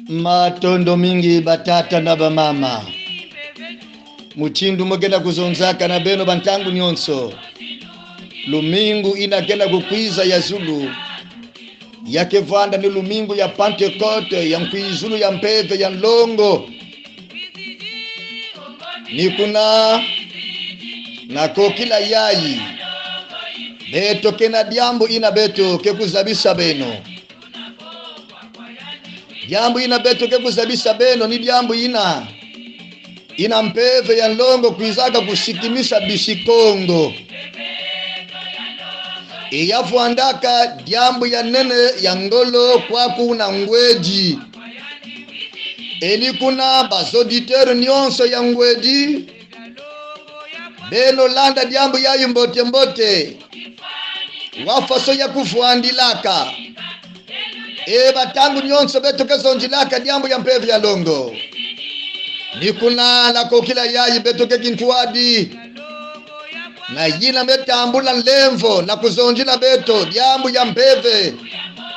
Matondo mingi batata na bamama muchindu mogenda kuzonzaka na beno bantangu nyonso lumingu inagenda kukwiza ya zulu yake vanda ni lumingu ya Pentecote ya nkwizulu ya mpeve ya nlongo ni kuna nako kila yayi beto kena diambu ina beto ke kuzabisa beno diambu ina beto ke kuzabisa beno ni diambu ina mpeve ya nlongo kuizaka kusikimisha bisikongo iyafu andaka diambu ya nene ya ngolo kwa kuna ngweji eli kuna basoditer nyonso ya ngweji beno landa diambu ya mbote mbote wafaso ya kufuandilaka batangu nyonso beto kezonjilaka diambu ya mpeve ya longo ni kuna lako kila yayi beto ke kintuadi na yina metambula nlemvo na kuzonjila beto diambu ya mpeve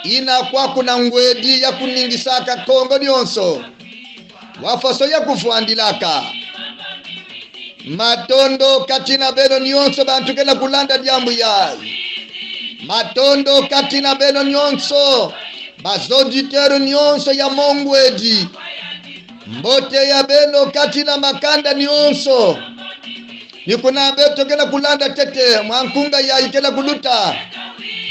ina kwa kuna ngwedi ya kuningisaka kongo nyonso wafaso ya kufuandilaka matondo katina beno nyonso bantu kena kulanda diambu yayi matondo katina beno nyonso bazoditero nyonso ya mongwedi mbote ya beno katina makanda nyonso ni kuna beto kena kulanda tete mwankunga ya ikena kuluta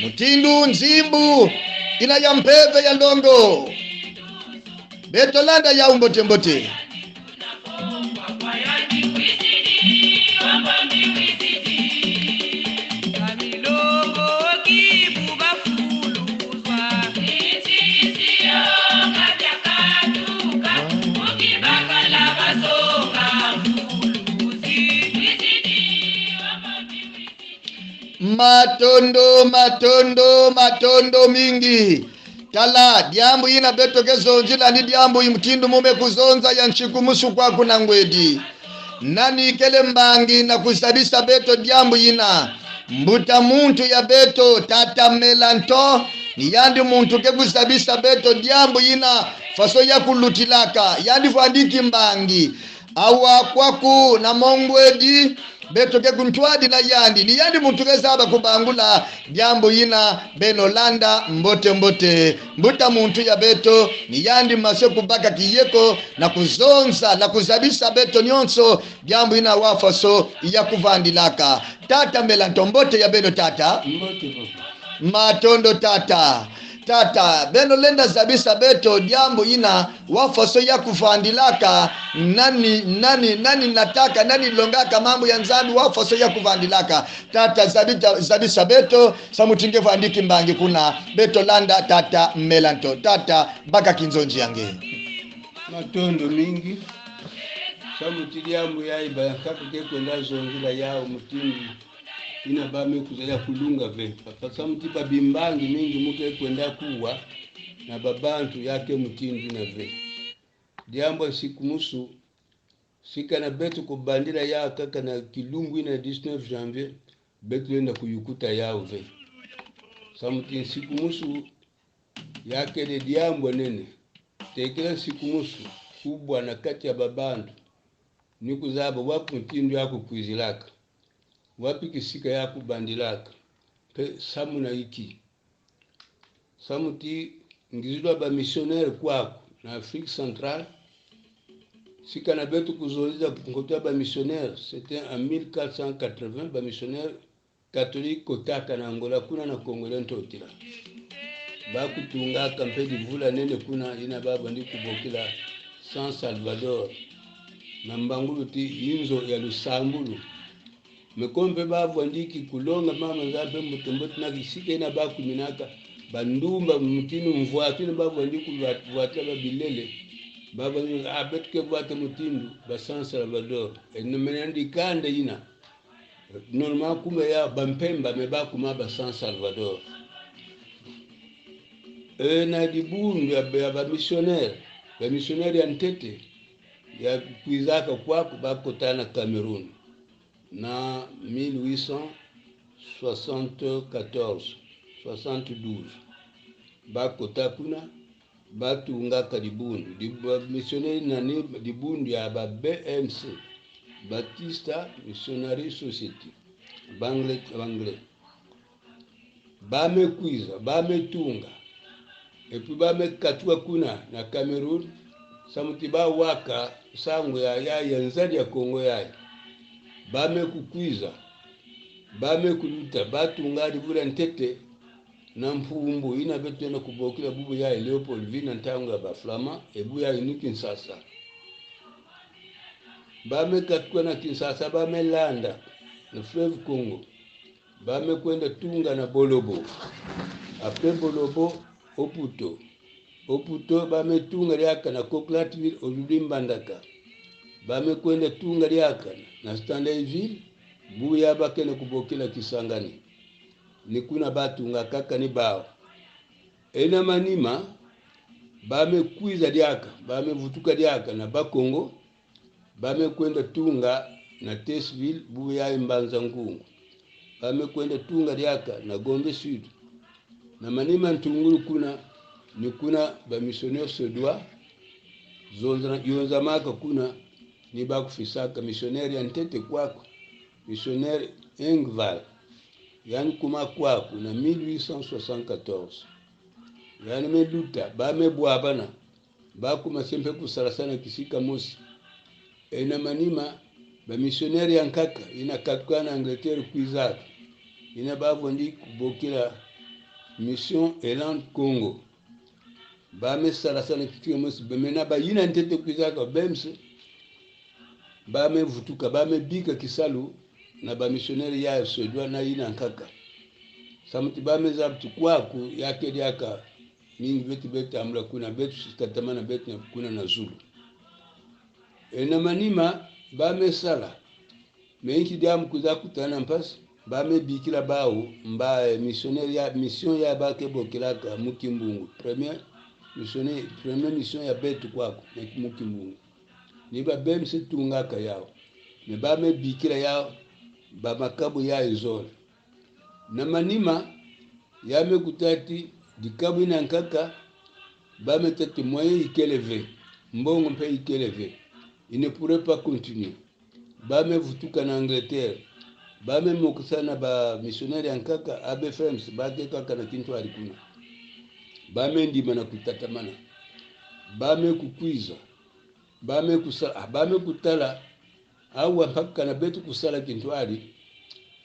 mutindu nzimbu ina ya mpeve ya longo beto landa ya mbote mbote matondo mingi tala diambu ina beto kezonjila ni diambu imtindu mume kuzonza ya nchikumusu kwa kuna ngwedi nani kele mbangi na kusabisa beto diambu ina mbuta muntu ya beto tata melanto ni yandi muntu ke kusabisa beto diambu ina faso ya kulutilaka yandi fuandiki mbangi awa kwaku na mongwedi beto ke kuntwadi na yandi ni yandi muntu kezaba kubangula diambu ina beno landa mbote mbote mbuta muntu ya beto ni yandi masyo kubaka kiyeko na kuzonza na kuzabisa beto nyonso diambu ina wafaso ya kuvandilaka tata melanto mbote ya beno tata matondo tata beno lenda zabisa beto diambu ina wafaso ya kuvandilaka nani nataka nani longaka mambo ya nzambi wafaso ya kuvandilaka tata zabisa beto samutinge vandiki mbangi kuna beto landa tata melanto tata baka kinzonji yange matondo mingi samutiliamu yayi bakapike kwenda zongila yao mutindi ina bame kuzaya kulunga ve pasa mutipa bimbangi mingi muke kwenda kuwa na babantu yake mutindi na ve diambo sikumusu sika na betu kubandila ya kaka na kilungu ina 19 janvier betu enda kuyukuta yao ve samuti sikumusu yake de diambo nene tekela sikumusu kubwa na kati ya babantu ni kuzaba wapu mutindi yako kuizilaka wapi kisika ya kubandilaka pe samu na iki samuti ngizidwa ba missionnaire kwako na Afrique centrale sika na betu kuzoliza ngotoa ba missionnaire c'était en 1480 ba missionnaire catholique kotaka na Angola kuna na Kongo ntotila ba kutunga kampeni vula nene kuna ina baba ndi kubokila San Salvador na mbangulu ti inzo ya Lusambulu mekombe babu andiki kulonga mama ngabe mutombote na kisika ina baku minaka bandumba mutinu mvwatu ina babu andiki kulwatu babilele baba ni abetke bwate mutindu ba San Salvador eno menandi kande ina normal kume ya bampemba mebaku maba San Salvador na dibundu ya ba missionnaire ya ntete ya kuizaka kwako bakotana Cameroon na 1874 72 bakota kuna batunga kadibundu missionnaire nani dibundu ya ba BMC, Batista Missionary Society bangle bamekwiza bametunga epi bamekatua kuna na Cameroon samuti ba waka sangu ya nzadi ya Kongo yaye bamekukwiza bamekuluta batunga dibula ntete na mpumbu ina betu na kubokila bubu yaye Leopold Vina ntanga ba Flama ebu yaye ni Kinshasa bamekatua na Kinshasa bamelanda na Fleuve Congo bamekwenda tunga na Bolobo apre Bolobo Oputo bametunga lyaka na Coquelatville Olulimbandaka bamekwenda tunga lyaka na Stanleyville buya bakene kubokela Kisangani nikuna batunga kaka ni bao ena manima bamekwiza lyaka bamevutuka lyaka na Bakongo bamekwenda tunga na Tesville buya Mbanza Ngungu bamekwenda tunga lyaka na Gombe Sud na manima ntunguru kuna nikuna ba missionnaire suédois yonza maka kuna ni bakufisaka missionnaire ya ntete kwako missionnaire Engval yani kuma kwako na 1874 yani meluta bamebwabana bakuma sempe kusalasana kisika mosi ena manima ba missionnaire ya nkaka ina katukana Angleterre kwizaka ina bavondi kubokila mission Elan Congo bame salasana kisika mosi bamena ba ina ntete kwizaka bemse bame vutuka bame bika kisalu na ba missionnaire ya suédois na ina nkaka samuti bame zabtu kwaku yake yaka mingi betu amla kuna betu sitatamana betu na kuna na Zulu ena manima bame sala menki diam kuza kutana mpasi bame bikila bao mba missionnaire ya mission ya bake bokilaka Mukimbungu premier mission ya betu kwako na Mukimbungu ni ba bemse tungaka yao ne bame bikila yao ba makabu ya izole na manima yame kutati dikabu ina nkaka bame tete moyen ikeleve mbongo mpe ikeleve il ne pourrait pas continuer bame vutuka na Angleterre bame mokusana ba missionnaire nkaka abe Frames bake kaka na kintu alikuna bame ndima na kutatamana bame kukwiza bame kusala bame kutala au mpaka na betu kusala kintu ali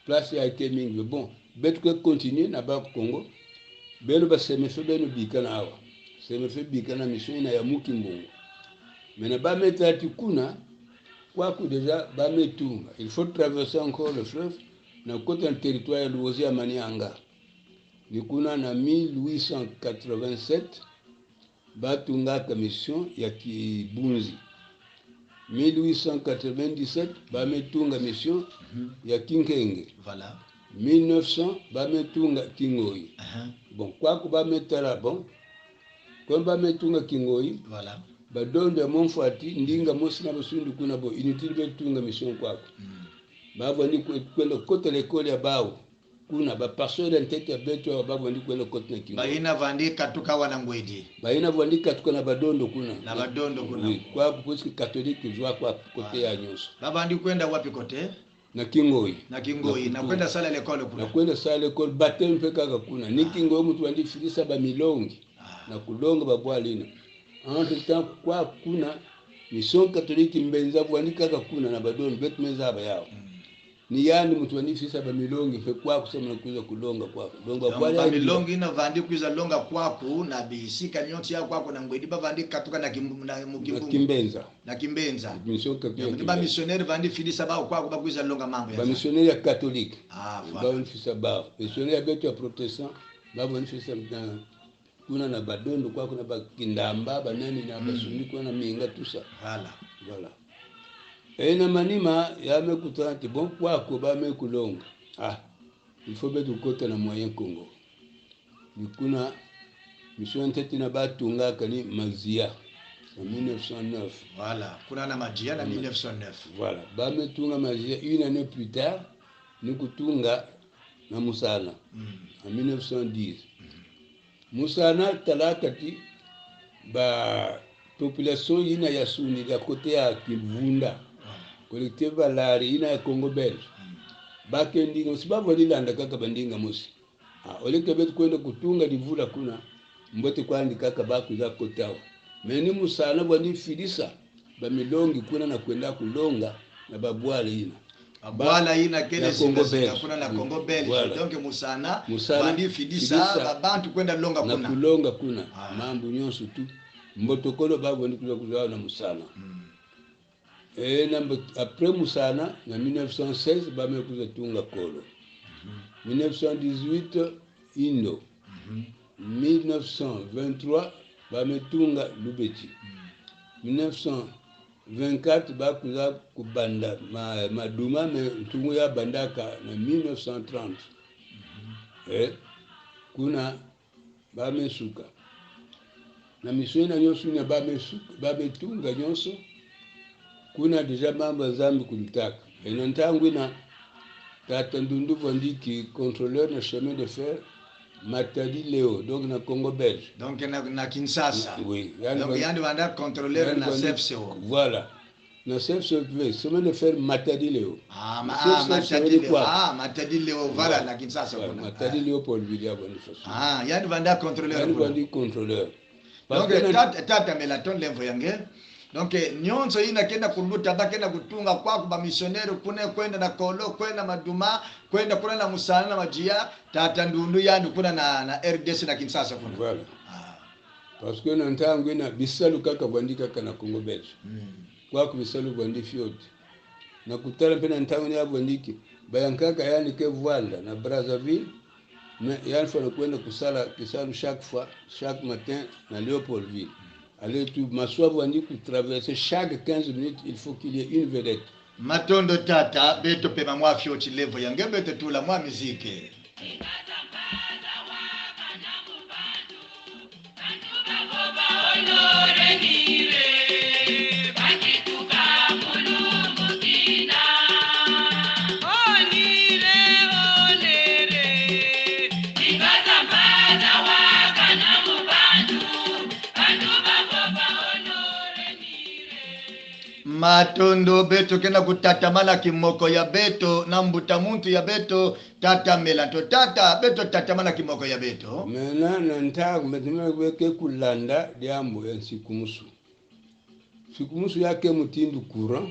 place ya kemingi bon betu ke continuer na ba Congo beno ba semefe beno bikana awa semefe bikana mission ina ya Mukimbungu mena bame tati kuna kwaku déjà bame tunga il faut traverser encore le fleuve na côté un territoire loué à Manianga nikuna na 1887 batunga commission ya Kibunzi 1897 bametunga mission ya Kinkenge Voilà. 1900 bametunga Kingoi bon kwaku bametala bon kwa bametunga Kingoi Voilà. badondo ya Monfati ndinga mosi na basundu kuna bo inutile betunga mission kwako babo ni kwenda kote l'école ya bao kuna ba pasteur ntete ya betu babo ni kwenda kote na Kingoi Baina vandika tukawa na ngwedi. baina vandika tuka na badondo kuna Na badondo kuna. Oui, kwa kuski katoliki jua kwa kote ya nyuso Baba ndi kwenda wapi kote? na Kingoi Na Kingoi na kwenda sala lekole kuna. na kwenda sala l'école batem peka kuna ni Kingoi mtu andi filisa ba milongi na kulonga babwalina entre temps kwa kuna mission catholique mbenza bwandika kuna na badondo betu meza yao ni yani mtu anifisa ba milongi pe kwa kusema na kuza kulonga kwa longa kwa ya milongi na vandi kuza longa kwaku na bisika nyoti ya kwako na ngwedi ba vandi katuka na Kimbenza na Kimbenza mission catholique ba missionnaire vandi filisa ba kwako ba kuza longa mambo ya ba missionnaire ya catholique voilà ba fisa ba missionnaire ya betu ya protestant ba fisa kuna na badondo kwa kuna ba kindamba banani na basuni kwa na minga tusa voilà ena manima yame kutanti bon kwako ba me kulonga il faut betu kota na moyen Congo nikuna mission tete na batunga kani Mazia en 1909 voilà kuna na Mazia na 1909 voilà ba me tunga Mazia une année plus tard nikutunga na Musala en 1910 musana talakati ba population ina ya suni ya kote ya Kivunda kolekte valari ina ya Congo Belge bake ndinga sibabu lilanda kaka bandinga musi oleke betu kwenda kutunga divula kuna mbote kwandi kaka baku za kotao meni musana bwani fidisa ba milongi kuna na kwenda kulonga na babwale ina abwala ina kele singa kuna na Congo Belge donc musana bwani fidisa babantu kwenda longa kuna na kulonga kuna mambo nyonso tu mbotokolo babu ndi kuza na musana après musana na 1916 bamekuza tunga kolo 1918 Indo 1923 bametunga Lubeki 1924 bakuza kubanda maduma mtungu ya bandaka na 1930 kuna bamesuka na miswena nyonso na bametunga nyonso kuna deja mambo zambi kulitaka ena ntangu ina tata Ndundu Vandiki contrôleur na chemin de fer Matadi Leo donc na Congo Belge donc na Kinshasa oui donc yandi vanda contrôleur na CFCO voilà na CFCO chemin de fer Matadi Leo Matadi Leo voilà na Kinshasa kuna Matadi Leo Paul William Boniface yandi vanda contrôleur yandi vanda contrôleur donc tata melaton levo yange donc nyonso ina kenda kuluta bakenda kutunga kwa ba missionnaire kuna kwenda na kolo kwenda maduma kwenda kuna na musana na majia tata Ndundu yandi kuna na RDC na Kinshasa kuna voilà parce que na ntangu ina bisalu kaka bandika kana Congo Belge kwa kubisalu bandi fiot na kutala pena ntangu ni abandiki bayankaka yani ke Rwanda na Brazzaville mais yani faut kwenda kusala kisalu chaque matin na Léopoldville. Allez, tout m'assois pour traverser chaque 15 minutes, il faut qu'il y ait une vedette. Matondo tata, beto pema mwa fioti levo yange beto tula mwa muziki. Matondo beto kena kutatamala kimoko ya beto na mbuta muntu ya beto tata melanto tata beto tatamala kimoko ya beto mena na ntago medime weke kulanda diambo ya sikumusu yake mutindu kura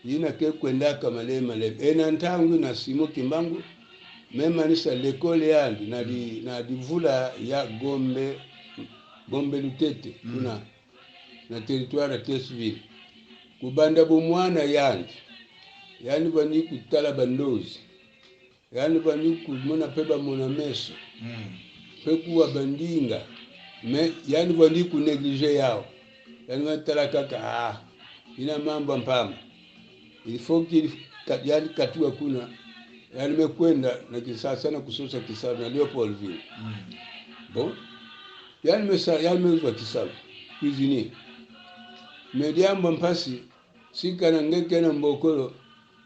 yina ke kwenda kamale male ena ntangu na simo kimbangu mema nisa lekole yandi na divula ya Gombe Lutete kuna na territoire ya Tesville kubanda bomwana yani bani kutala bandozi yani bani kumona peba mona meso pekuwa bandinga yani bani kuneglige yao yani watala kaka ina mambo mpamba il faut qu'il yani katua kuna yani mekwenda na Kisasa na kusosa Kisasa na Leopoldville bon yani mezwa Kisasa cuisinier mediambo mpasi sikana ngeke na mbokolo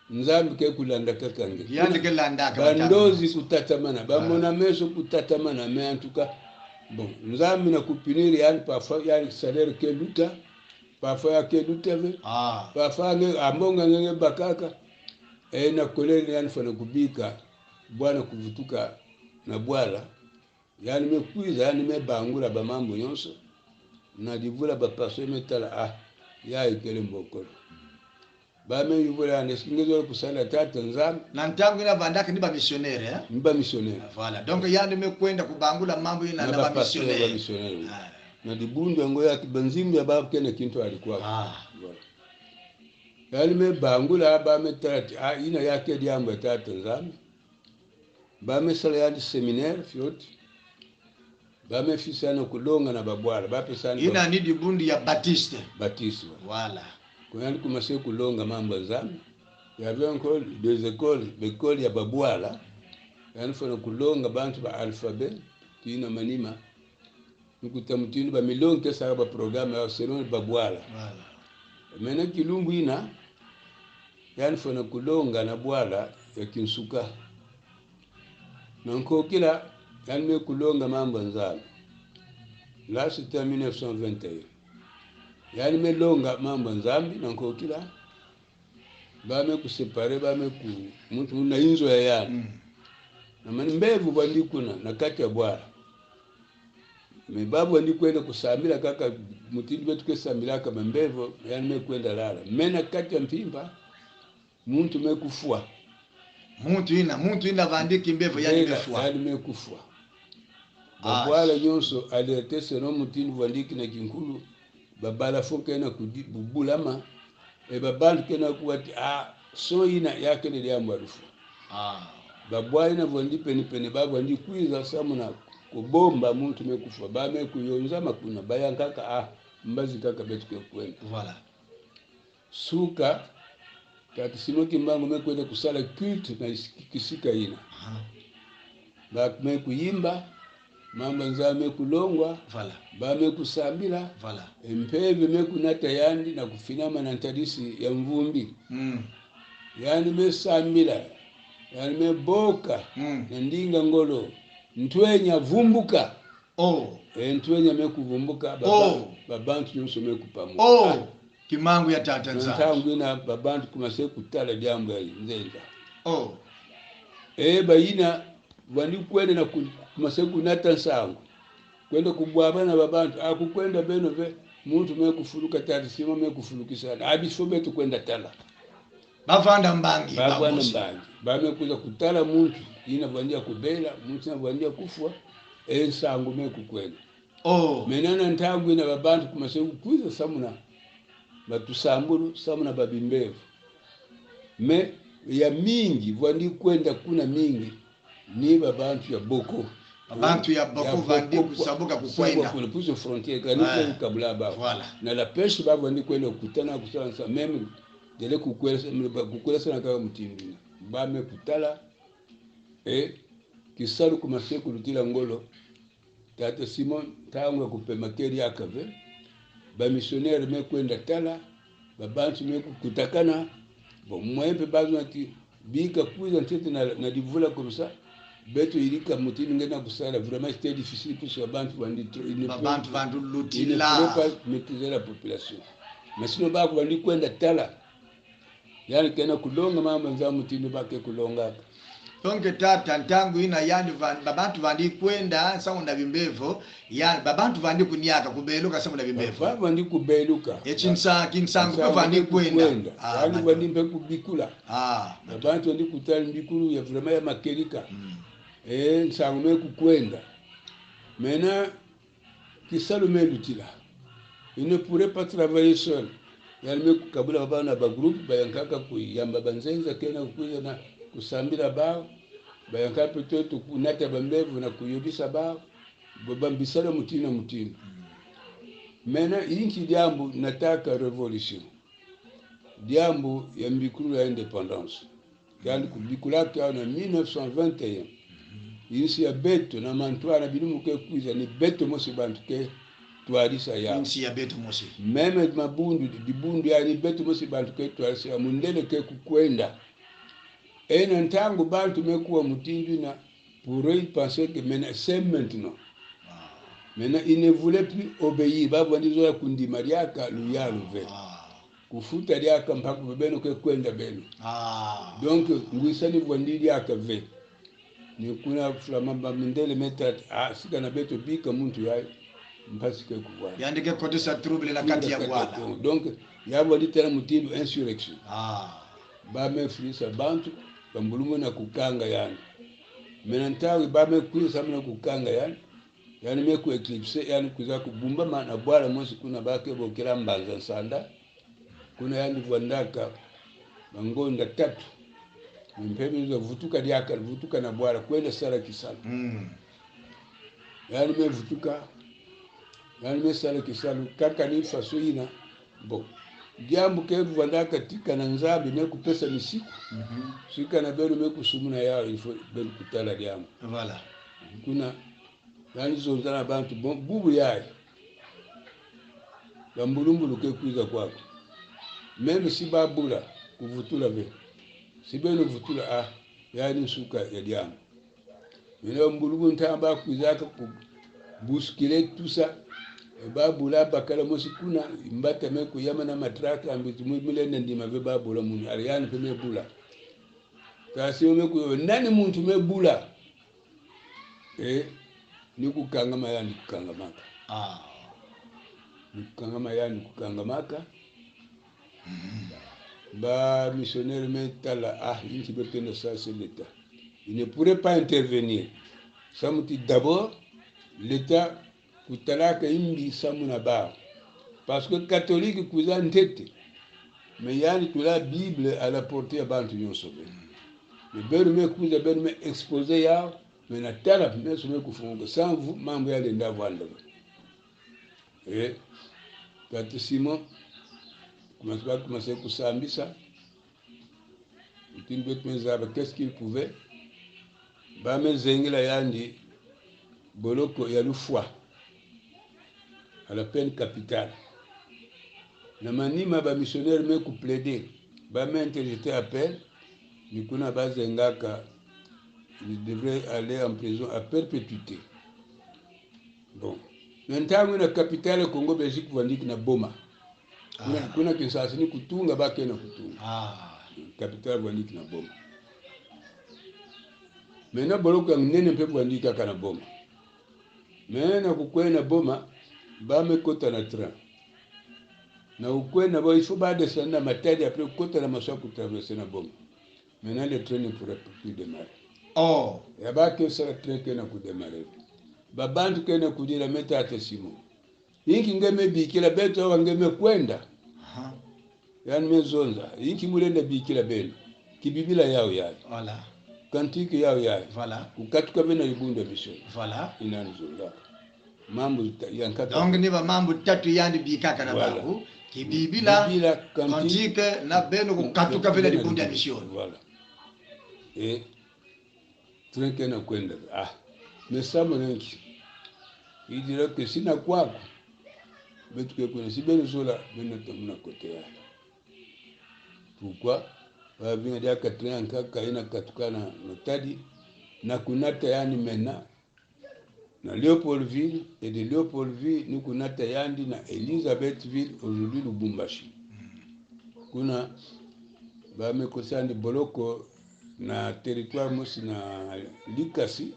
nzambi ke kulanda kakange yani ke landa ka bandozi kutatamana bamona meso kutatamana mais en tout cas bon nzambi na kupiniri yani parfois yani salaire ke luta parfois ya ke luta parfois nge ambonga ngenge bakaka na koleni yani fana kubika bwana kuvutuka na bwala yani mekuiza yani mebangula ba mambo nyonso na divula ba paso metala ya ikele mbokolo bame yubula nesingezo kusala tata nzambi na ntangu ina vandaka ni ba missionnaire ni ba missionnaire voilà donc yani mekwenda kubangula mambo ina na ba missionnaire na dibundu ngo ya kibanzimu ya babu kene kintu alikuwa voilà yani mebangula ba metati ina yake diambo tata nzambi bame sala ya seminaire fioti bame fisana kulonga na babwala bapesana ina ni dibundu ya Baptiste voilà quand on commençait kulonga mambo zambi il y avait encore des écoles ya babwala yani fana kulonga bantu ba alphabet tina manima nikutamtini ba milonga kesa ba programme ya selon babwala voilà mena kilumbu ina yani fana kulonga na bwala ya Kinsuka nanko kila yani kulonga mambo nzambi Là c'était en 1921. Yani melonga mambo nzambi na nkokila bame kusepare bame ku muntu na inzo ya yani na mani mbevu bandi kuna na kati ya bwara mebabu bandi kwenda kusambila kaka mutindi betu kesambila kama mbevu yani mekwenda lala mena kati ya mpimba muntu mekufua muntu ina bandiki mbevu yani mefua yani mekufua babwala nyonso alertese no mutindi bandiki na kinkulu babala foke na kudibulama babantu kena kuwati so ina yake ni liambo alufu babwa ina vondi peni babu andi kwiza samuna kubomba muntu mekufa bame kuyonza makuna bayankaka mbazi kaka betu kwenda voilà suka kati simoki mbango mekwenda kusala culte na kisika ina ba mekuyimba mambo nzame kulongwa voilà bame kusambila voilà empeve mekunata yandi na kufinama na ntadisi ya mvumbi yani mesambila yani meboka na ndinga ngolo ntwenya vumbuka ntwenya mekuvumbuka babantu nyonso mekupamoja kimangu ya tata nzangu ntangu ina babantu kumase kutala jambo ya nzenga bayina wandi kwenda na kumase kunata nsangu kwenda kubwaba na babantu akukwenda beno ve muntu mekufuluka tati sima mekufulukisana abisho betu kwenda tala bavanda mbangi bamekuza kutala muntu ina vandia kubela muntu na vandia kufua ensangu mekukwenda menana ntangu ina babantu kumase kukwiza samuna batusambulu samuna babimbevu me ya mingi vandi kwenda kuna mingi ni babantu ya boko abantu ya boko vandi kusabuka kukwaina kuna puso frontiere kanisa kabla ba voilà na la pêche ba vandi kwenda kutana kusansa même dele kukwela sana kama mtindi ba me kutala kisalu kumase kulutila ngolo tata Simon tangwa kupema keri akave ba missionnaire me kwenda tala babantu me kutakana bo mwempe bazo ati bika kuiza ntete na divula komsa beto ilika mutini ngena kusala vraiment c'était difficile pour ce bantu bandu lutila ne pas maîtriser la population mais sinon ba ko kwenda tala yani kena kulonga mama za mutini bake kulonga donc tata ntangu ina yani babantu vandi kwenda saunda bimbevo yani babantu vandi kuniaka kubeluka saunda bimbevo vandi kubeluka kinsangu ko vandi kwenda yani vandi mpe kubikula babantu vandi kutali mbikulu ya vraiment ya makelika nsangu mekukwenda maintenant kisalu melutila il ne pourrait pas travailler seul yani mekukabula babana ba groupe bayankaka kuyamba banzenza kena kukuza na kusambila bao bayanka peut-être kunata bambevu na kuyobisa bao bambisala mutina maintenant inchi diambu nataka revolution diambu ya mbikulu ya independance yani kubikula kwa na 1921 insi ya beto na mantwa na bilumu ke kuiza ni beto mosi bantu ke tuarisa ya insi ya beto mosi meme mabundu dibundu yani beto mosi bantu ke tuarisa ya mundele ke kukwenda ena ntangu bantu mekuwa mutindu na pour eux penser que maintenant c'est maintenant maintenant il ne voulait plus obéir babu ndizo ya kundi mariaka luyalu ve kufuta liaka mpaka beno ke kwenda beno donc ngwisani bwandili yaka ve ni kuna flamamba mindele metat sika na beto bika muntu yayo mpasi ke kuwa yandike kote sa trouble na kati ya bwana donc yabo litera mutindu insurrection ba me frisa bantu bambulumo na kukanga yani menantawi ba me kuisa mna kukanga yani me ku eclipse yani kuza kubumba mana bwala mosi kuna bake bokera mbanza sanda kuna yani vwandaka bangonda tatu mpeme zo vutuka diaka vutuka na bwala kwenda sala kisala yani me vutuka yani me sala kisala kaka ni faso ina bo jambo ke vwandaka tika na nzabi ne kupesa misiku sika na beno me kusumuna yao ilfo beno kutala jambo voilà kuna yani zonzana bantu bubu yae bambulumbulu ke kuiza kwako meme si babula kuvutula be sibeno vutula yani suka ya diamu mino mbulubu ntamba kuizaka bousculer tout ça babula bakala mosi kuna mbata me kuyama na matraka ambitu mulene ndima ve babula mun ariane pe me bula kasi me ku nani muntu me bula ni kukanga mayani kukanga maka ni kukanga mayani kukanga maka ba missionnaire me tala inki betene ça c'est l'état il ne pourrait pas intervenir ça me dit d'abord l'état kutalaka imbi samuna ba parce que catholique kuza ntete mais yani tu la bible à la portée ya bantu nyonso le berme kuza berme exposé ya mais na tala mais somme kufunga sans vous mambo ya lenda vanda Tati Simon commençait kusambisa timbe tumezaba qu'est-ce qu'il pouvait ba mezengela yandi boloko ya lufwa à la peine capitale. Na manima ba missionnaire me ku plaider ba me interjeter appel ni kuna bazengaka il devrait aller en prison à perpétuité. Bon, maintenant na capitale Congo Belgique vandiki na boma. Kuna Kinshasa ni kutunga ba kena kutunga. Capitale vandiki na boma. Maintenant boloko nene pe vandika kana boma. Maintenant kukwena boma ba me kota na train na ukwena ba il faut ba descendre na matadi après kota na maswa pour traverser na bombe. Maintenant le train ne pourrait plus démarrer. Ya ba que ça train que na ku démarrer ba bantu que na ku dira meta atesimo yinki ngeme bikila beto wangeme kwenda yani mezonza yinki mulenda bikila beno kibibila yao yale voilà kantiki yao yale voilà ukatuka bena libunda mission voilà inanzonga mambo yankata donc ni ba mambo tatu yandi bikaka na babu kibibila kantike na beno kukatuka vile libunda mission voilà trinke na kwenda mais ça monenki il dirait que sina kwako betu ke kuna si beno sola beno tamuna kote ya pourquoi va venir dia katrin kaka ina katukana notadi na kunata yani mena na Léopoldville et de Léopoldville nous kunata yandi na Elisabethville aujourd'hui Lubumbashi kuna ba mekosandi boloko na territoire mosi na Likasi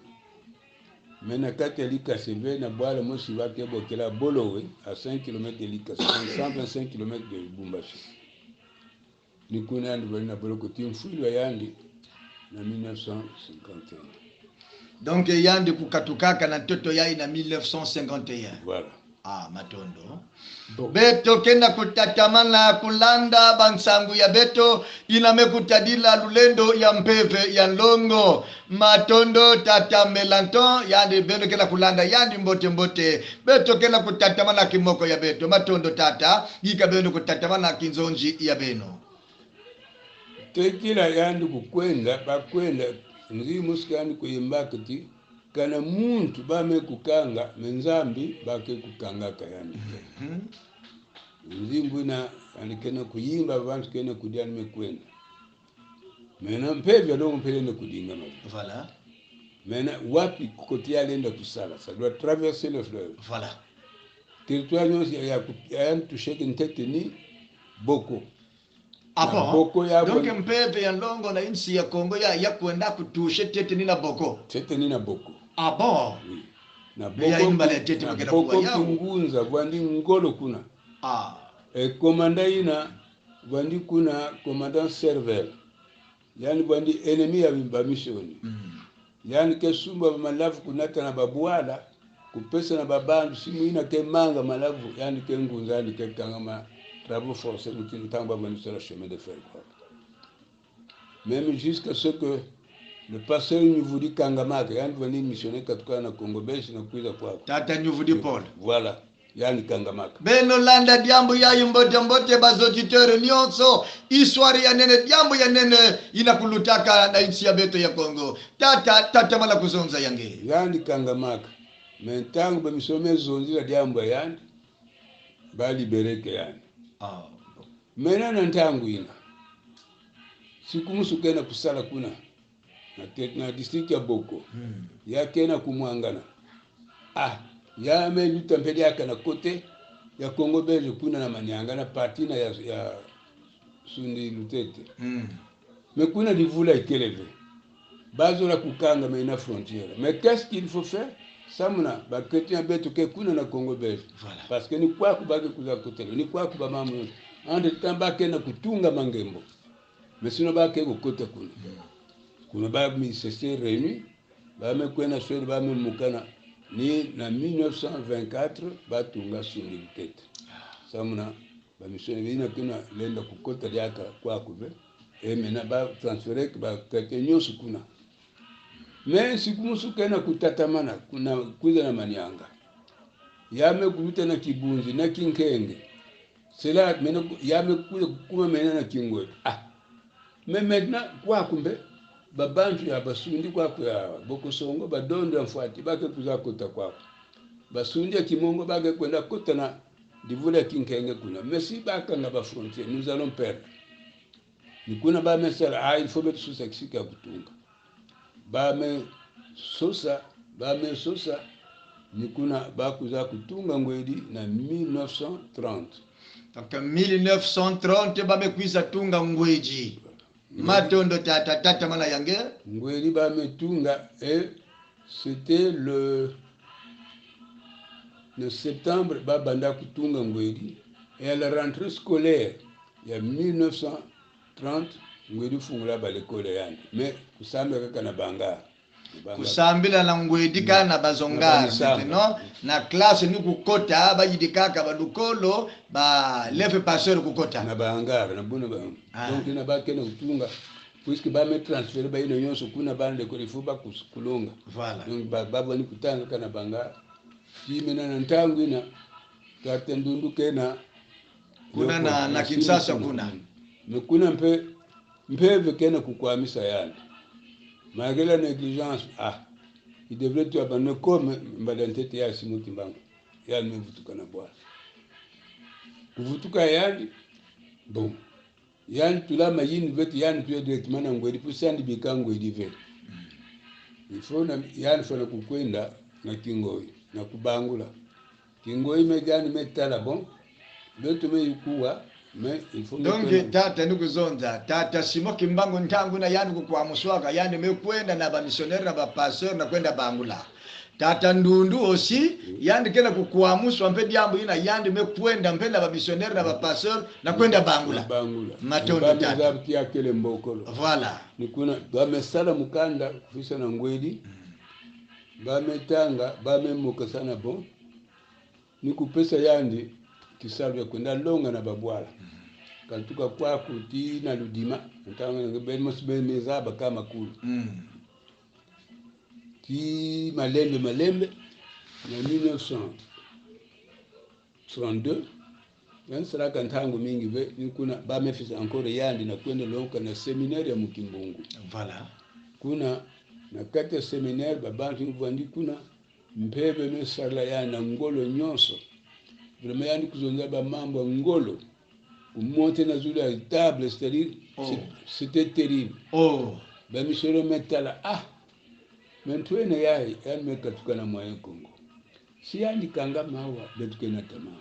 mena kati Likasi ve na bwala mosi wake bokela Bolowe à 5 km de Likasi 125 km de Lubumbashi ni kuna ndi na boloko timfulu yandi na 1951. Donc yandi kukatukaka na toto yai na 1951. Voilà. Matondo. Beto kenda kutatamana kulanda bansangu ya beto iname kutadila lulendo ya mpeve ya longo matondo tata melanton yandi beno kenda kulanda yandi mbote beto kenda kutatamana kimoko ya beto matondo tata yika beno kutatamana kinzonji ya beno tekila yandi kukwenda bakwenda nzi musikani kuyimbakiti kana muntu bame kukanga menzambi bake kukanga kayani nzi mbuna anikena kuyimba abantu kena kudia nimekwenda mena mpevya ndo mpelene kudinga maji voilà mena wapi kotia lenda kusala ça doit traverser le fleuve voilà territoire nyonsi ya tusheke ntete ni boko Boko ya donc mpeve ya ndongo na insi ya Kongo ya kwenda kutushe tete nina boko Oui. Na boko kingunza bwandi ngolo kuna komanda ina bwandi kuna commandant serveur yani bwandi ennemi ya bimba mission yani kesumba malavu kunata na babwala kupesa na babandu simu ina kemanga malavu yani kengunza yani kekangama travaux forcés nous tamba venu sur le chemin de fer même jusqu'à ce que le pasteur Nyuvudi Kangamaka yani venu missionner katika na Congo Belge na kuiza kwa tata Nyuvudi Paul voilà yani Kangamaka beno landa diambo ya mbote bazojitere nyonso histoire ya nene diambo ya nene inakulutaka na nchi ya beto ya Congo tata mala kuzonza yange yani Kangamaka mentangu ba missioner zonzi la diambo yani ba libereke yani mena na ntangu ina siku musu kena kusala kuna na district ya Boko ya kena kumwangana ya me luta mbele yake na kote ya Congo Belge kuna na Manyanga na parti na ya Sundi Lutete mais kuna divula ikeleve bazo la kukanga mais na frontière mais qu'est-ce qu'il faut faire samuna ba chrétien betu ke kuna na Congo Belge voilà. Parce que ni kwa kubaki kuza kotelo ni kwa kuba mamu ande tamba ke na kutunga mangembo mais sino ba ke kote kuna ba mi se réuni ba me kwena swedi ba me mukana ni na 1924 ba tunga Sundi Lutete samuna ba mission ina kuna lenda kukota yaka kwa kube mena ba transférer ba chrétien kuna mais sikumusu kena kutatamana kuna kuza na Manyanga yame kuita na Kibunzi na Kinkenge cela mena yame kuza kuma mena na Kingwe mais maintenant kwa kumbe babantu ya Basundi kwa Bokosongo badondo mfuati bake kuza kota kwa Basundi ya Kimongo bake kwenda kota na divula Kinkenge kuna mais si baka na ba frontière nous allons perdre ni kuna ba mesera il faut mettre sous sexika kutunga bame sosa ni kuna bakuza kutunga ngwedi na 1930 donc 1930 bame kuiza tunga ngweji matondo tata mana yange ngwedi bame tunga et c'était le septembre banda kutunga ngwedi et à la rentrée scolaire il y a 1930 ngwedi fungula ba l'école yandi mais kusambila kaka na banga kusambila na ngwedi kana bazonga no na classe ni kukota ba yidikaka ba lukolo ba leve passeur kukota na banga na buna ba donc na ba kena utunga puisque ba me transférer ba ino yonso kuna ba de ko ifuba kulonga voilà donc baba ni kutanga kana banga timena na ntangu ina katendundu kena kuna na Kinshasa kuna mekuna mpeve kena kukwamisa yani malgré la négligence il devrait tu abandonner comme mbadantete ya simuti mbangu yani mevutuka na bwana kuvutuka yani bon yani tulama yini vetu yani tu directement na ngwedi pusandi bikango idive il faut na yani fana kukwenda na Kingoi na kubangula Kingoi megani metala bon vetu meikuwa mais il faut donc tata nikuzonza tata simo kimbango ntangu na yani kwa muswaka yani mekwenda na ba missionnaire na ba pasteur na kwenda bangula tata ndundu osi yani kena kukuamuswa mpe diambo ina yani mekwenda mpenda ba missionnaire na ba pasteur na kwenda bangula matondo tata kia kele mbokolo voilà nikuna ba mesala mukanda kufisa na ngwedi ba metanga ba memoka sana bon nikupesa yandi kisalwe kwenda longa na babwala kantuka kwa kuti na ludima ntanga ngebe mosbe mezaba kama kulu ti malembe na 1932 yan saraka ntango mingi be nikuna ba mefisa encore yandi na kwenda longa na seminaire ya Mukimbungu voilà kuna na kati seminaire babantu ngwandi kuna mpebe mesala ya na ngolo nyonso vraiment yani kuzonga ba mambo ngolo monter na zulu à table c'est-à-dire c'était terrible ba misoro metala mentwene yai yani mekatuka na mwaye Kongo si yani kanga mawa betuke na tamama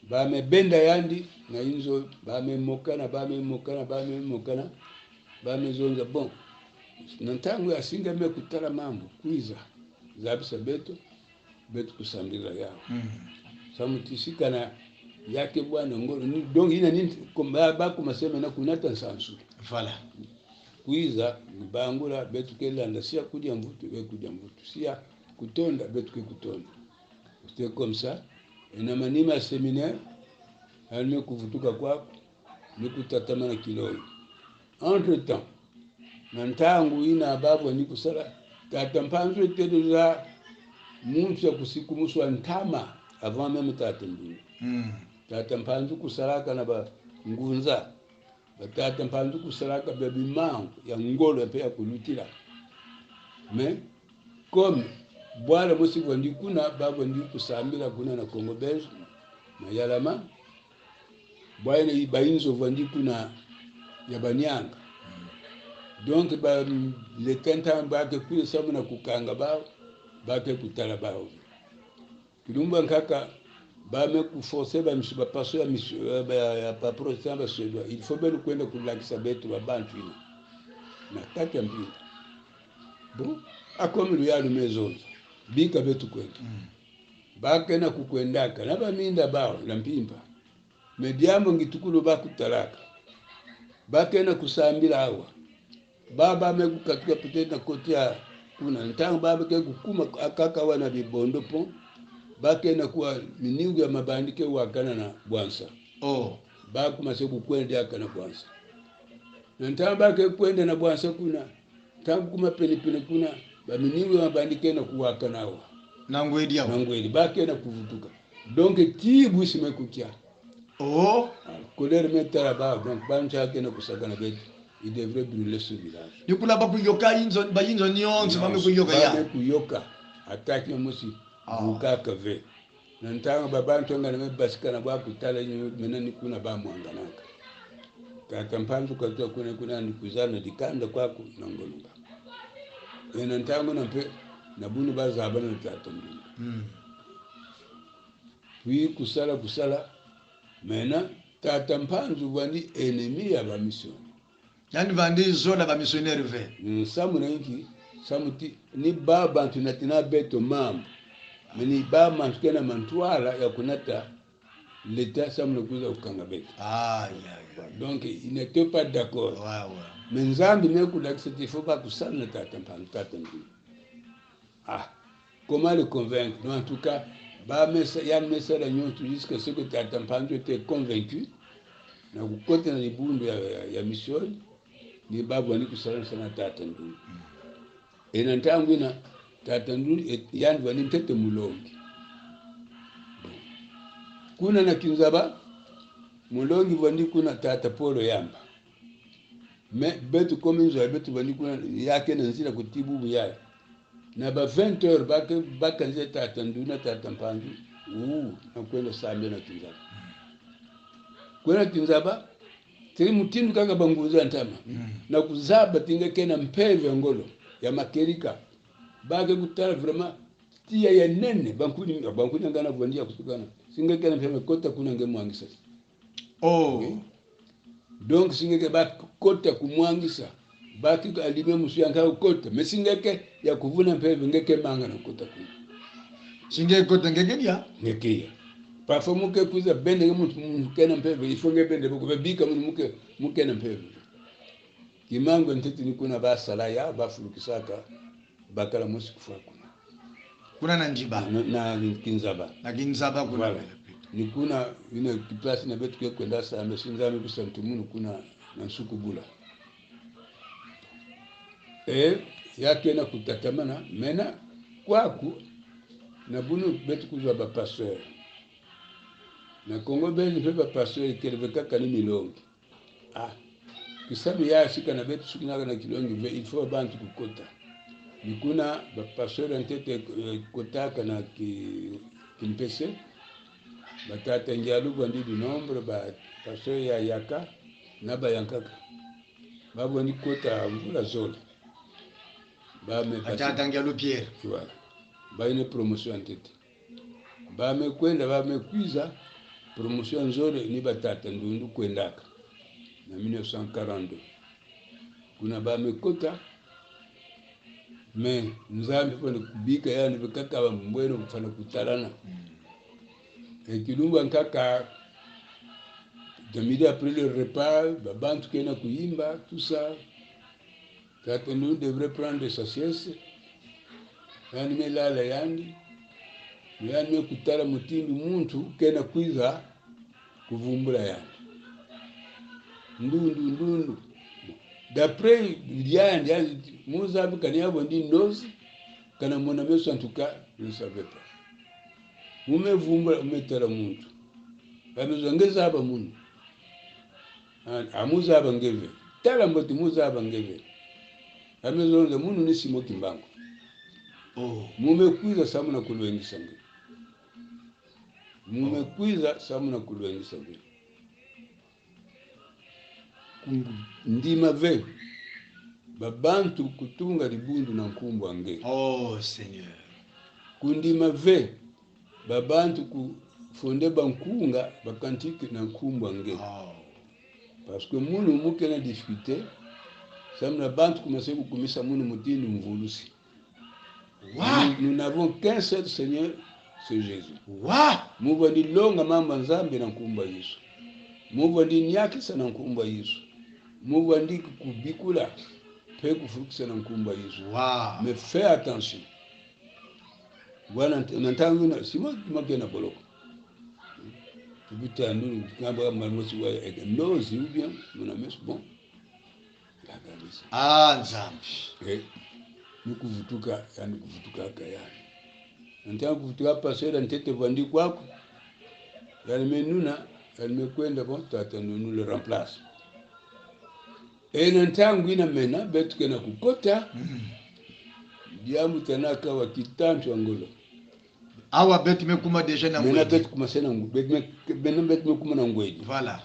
ba mebenda yandi na inzo ba memokana ba mezonza bon nantangu asinga mekutala mambo kuiza zabisa betu kusambira yao samutisika na yake bwana ngoro ni donc ina nini ba kumasema na kunata nsansu voilà kuiza bangula betu kelanda sia kudya mvutu sia kutonda betu kutonda c'était comme ça ina manima séminaire alime kuvutuka kwako ni kutatama na kiloi entre temps nantangu ina babu ni kusala tatampanzo tedoza muntu ya kusikumuswa ntama avant même tatambi tatampanzo kusalaka na ba ngunza tatampanzo kusalaka ba bimangu ya ngolo pe ya kulutila mais comme bwala mosi bondi kuna babo ndi kusambira kuna na Congo Belge na Yalama bwana ibainzo bondi kuna ya Banyanga donc ba le tenta ba ke kuyo samu na kukanga bao ba ke kutala bao Kilumba nkaka ba me kuforcer ba misiba paso ya pa protestant ba suédois. Il faut bien kwenda kulakisa betu ba bantu ina. Na taka mpira. Bon, akomi luyalo mezonza. Bika betu kwenda. Bakena kukwendaka na baminda bao la mpimpa. Mediamo ngitukulu bakutalaka. Bakena kusambila hawa. Baba megukatuka petete na kotia kuna ntanga baba ke kukuma akaka wana bibondo po. Bakena kuwa minigu ya mabandike wakana na Bwansa. Bakumase kukwenda akana Bwansa. Na ntanga bake kwenda na Bwansa kuna tangu kuma penipene kuna baminigu ya mabandike na kuwakana hawa. Nangwedi hawa. Nangwedi bakena kuvutuka. Donc tibu sime kukia. Colère metara ba donc bancha kena kusakana betu. Il devrait brûler ce village. Nikula bakuyoka inzo bayinzo nyonse bame kuyoka ya. Bame kuyoka ataki musi bukaka ve. Na ntanga babantu ngana mebasikana bwa kutala menani kuna ba mwanganaka. Kaka mpanzu kwa kuna nikuzana dikanda kwako na ngolunga. Ena ntanga na pe na bunu bazabana na tatambi. Puis kusala mena tatampanzu wani ennemi ya ba mission. Yani vandi zona ba missionnaire ve. Samu na inki samuti ni baba tunatina beto mam. Meni baba mskena mantwala ya kunata l'état samu kuza ukanga beto. Donc il n'était pas d'accord. Mais nzambi ne kulakisiti faut pas kusana na tatampanzu. Comment le convaincre? Non, en tout cas, Yann Messala Nyotu jusqu'à ce que tatampanzu était convaincu. Na kukote na libundu ya mission. Ni babu wani kusala sana tatandu. Ena ntangu ina tatandu yandu wani mtete mulongi. Kuna na Kinzaba mulongi wani kuna tatapolo yamba. Betu kominzo ya betu wani kuna yake na nzila kutibu buyaya. Na ba 20 heures baka nze tatandu na tatampandu. Na kwenda sambe na Kinzaba. Kwenda Kinzaba tiri mutindu kaka banguza ntama. Na kuzaba tinga kena mpeve ngolo ya makerika. Bage kutala vraiment tia ya nene bankuni ngana vondia kusukana. Singa kena mpeve kota kuna ngemwangisa. Donc singa ke ba kota kumwangisa. Baki alime musu yanga kota. Mesinga ke ya kuvuna mpeve ngeke manga na kota kuna. Singa kota ngekedia? Ngekedia. Parfois muke kuza bende mukena mpeve ifonge bende bukubika mukena mpeve. Kimango nteti ni kuna basala ya bafurukisaka bakala musi kufa kuna na njiba na Kinzaba kuna voilà. Ni kuna ina kiplasi na betu kwenda sana sinzame kusantumunu kuna na nsukubula yake na kutatamana mena kwaku na bunu betu kuzwa ba pasteur na Kongo beni pepa pasteur keleveka kani milongi kisabu ya shika na betu shikina na kilongi il faut bantu kukota nikuna ba pasteur ntete kotaka na kimpese batata njalu bandi du nombre ba pasteur ya yaka na ba yankaka babu ni kota mvula zola ba me batata njalu Pierre voilà ba une promotion ntete ba me kwenda ba me kwiza promotion nzole ni batata ndundu kwendaka na 1942 kuna ba mekota me nzambi pone kubika yani bekaka ba mbweno kufana kutalana Kilumba nkaka jamidi après le repas babantu kena kuimba tout ça Tatandu devrait prendre sa sieste yani melala yani kutala mutindu muntu kena kwiza kuvumbula yani ndundu d'après yani Mozambique kanya bondi ndozi kana mona meso en tout cas je ne savais pas mumevumbula umetala muntu bamezongeza aba muntu amuza aba ngeve tala mboti muza aba ngeve amezonga muntu ni simo kimbango mumekwiza samuna kulwengisa ngeve mumekwiza samuna kulwengisa ngeve ndima ve babantu kutunga libundu na nkumbwa nge Seigneur kundima ve babantu ku fonde bankunga bakantiki na nkumbwa nge parce que munu muke na difficulté samna bantu commencer kukumisa munu mutini mvulusi. Nous n'avons qu'un seul Seigneur, c'est Jésus. Muva ndi longa mamba nzambi na nkumba Yesu. Muva ndi nyakisa na nkumba Yesu. Muva ndi kubikula pe kufurukisa na nkumba Yesu. Mais fais attention. Bwana nantangu na simo magena boloko. Tubita ndu kamba malmosi wa nozi ou bien mona mes bon. La galisa. Nzambi. Nikuvutuka yani kuvutuka kayani. Nantaka kuvutuka pasera ntete vandi kwako. Yani menuna yani mekwenda bon tata nunu le remplace. Nantangu ina mena betu kena kukota. Diamu tanaka wa kitantu angolo. Awa betu mekuma deja na ngweji. Mena betu kuma sena ngweji. Betu mekuma na ngweji. Voilà.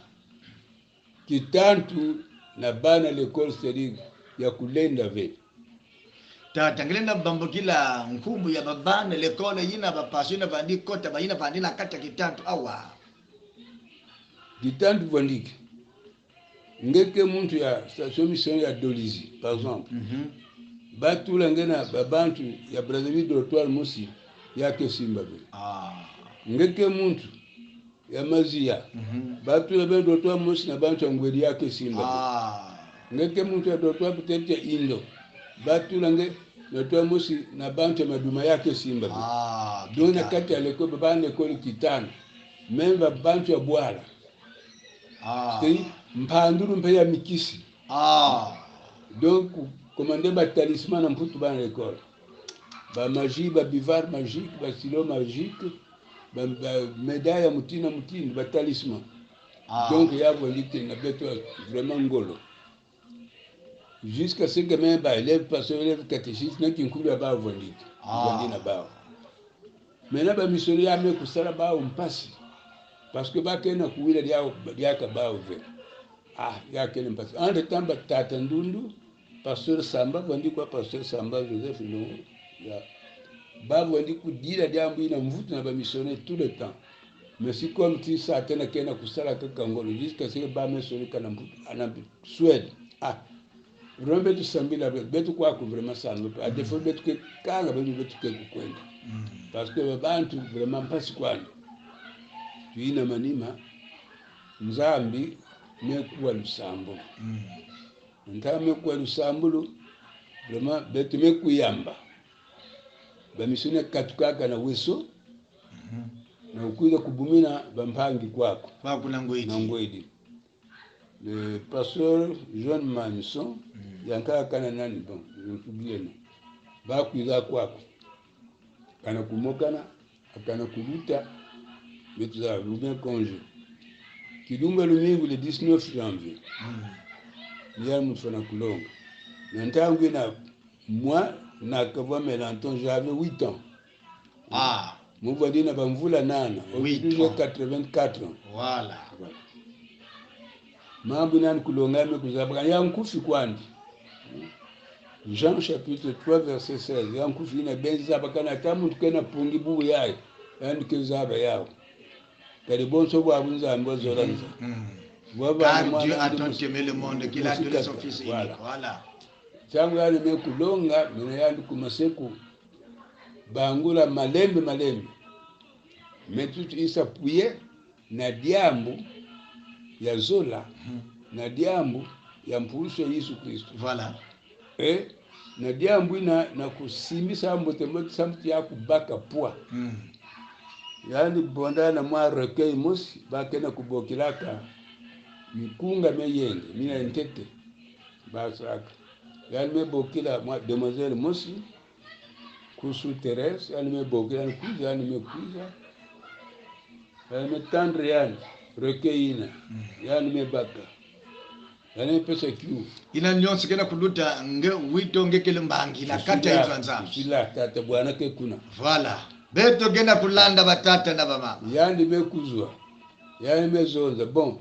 Kitantu na bana l'école c'est-à-dire ya kulenda ve. Tangelenda bambukila nkumbu ya babana lekole yina bapasina vandi kota bayina vandi na kata kitantu awa. Kitantu vandiki. Ngeke muntu ya station mission ya Dolizi par exemple. Batu langena babantu ya Brazzaville dortoir mosi yake Simba be. Ngeke muntu ya Mazia. Batu la ben dortoir mosi na bantu ngwedi yake Simba. Ngeke muntu ya dortoir peut-être Indo. Batu lange dortoir mosi na bantu maduma yake Simba be. Dona kati ya leko babane lekole kitano. Memba bantu ya Bwala. C'est mpanduru mpe ya mikisi. Donc commandé ba talisman na mputu ba l'école. Ba magie, ba bivard magique, ba stylo magique, ba médaille ya mutina ba talisman. Donc ya volité na beto vraiment ngolo. Jusqu'à ce que même ba élève parce élève catéchisme na kinkulu ba volité. Vandi na ba. Mena ba missionnaire ame kusala ba mpasi. Parce que ba kena kuwila dia ka ba ouvert. Ya kena mpasi. En le temps ba tata ndundu Pasteur Samba vandi kwa Pasteur Samba Joseph no ya babu vandi kudira jambo ina mvuto na ba missionnaire tout le temps. Mais si comme tu ça tena kena kusala kaka ngolo jusqu'à ce que ba missionnaire kana mvuto ana Suède. Rombe tu sambila betu kwa ku vraiment ça a défaut betu ke kanga betu ke kwenda. Parce que bantu vraiment pas kwani. Tuina manima Nzambi mekuwa lusambo. Ntame kwa lusambulu vraiment betu mekuyamba bamisune katukaka na weso na ukuida kubumina bampangi kwako kuna ngwedi le pasteur John Manson yankaka kana nani bon nkubieno bakuiza kwako kana kumokana akana kuruta betu za Louvain congé kidumba lumingu le 19 janvier Hier, nous faisons Coulombe. Maintenant, moi, j'avais 8 ans. Mon voisin n'a pas voulu nana. J'ai 84 ans. Voilà. Mambo nani kulonga mekuzabra yankufi kwandi. Jean chapitre 3 verset 16. Yankufi ina benza bakana tamu tukena pungi bubu yae. Yani kezaba yao. Kali bonso bwa bunza ambozo ranza. Car Dieu a tant aimé le monde qu'il a donné son fils unique. Voilà. Tangu yani mekulonga mina yandu kumaseku bangula malembe metutu isa puye na diambu ya zola na diambu ya mpuluso Yesu Kristo. Voilà. Na diambu na kusimbisa mbote samti ya kubaka poa. Yani bonda na mwa recueil mosi bakena kubokilaka mikunga meyende mina ntete basaka yani mebokila mwa demoiselle mosi kusu Thérèse yani mebokila kuja yani mekuja yani metandre yani rekeina yani mebaka yani pesa kiu ina nyonse kena kuluta nge wito ngekele mbangi la kata hizo nzambi sila tata bwana ke kuna voilà beto gena kulanda batata na bamama yani mekuzwa yani mezonza bon.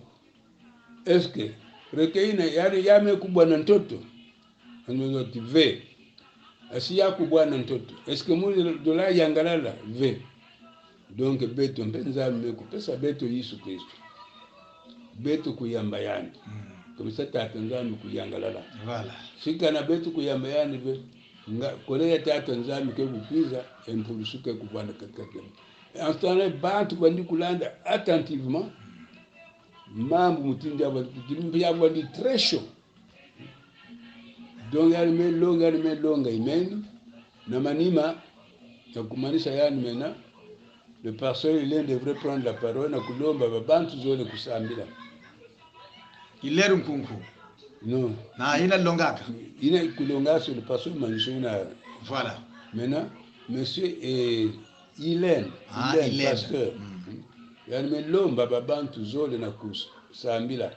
Est-ce que rekeina yani yame kubwa na mtoto anozoti ve asi ya kubwa na mtoto est-ce que muli dola yangalala ve donc beto mpenzambe kupesa beto Yesu Kristo beto kuyamba yani komisa tata nzambe kuyangalala Voilà. fika na beto kuyamba yani be nga kolea tata nzambe ke kupiza empulusuke kubana katika en ce temps bantu bandi kulanda attentivement mambo mutindi aba di très chaud donc yani me longa imeni na manima ya kumanisha yani mena le pasteur il devrait prendre la parole na kulomba babantu zone kusambila Ileru nkunku. non Na ina longaka. ina kulonga sur le pasteur manisho na Voilà. maintenant monsieur Hélène pasteur yani me lomba babantu zone na kusambila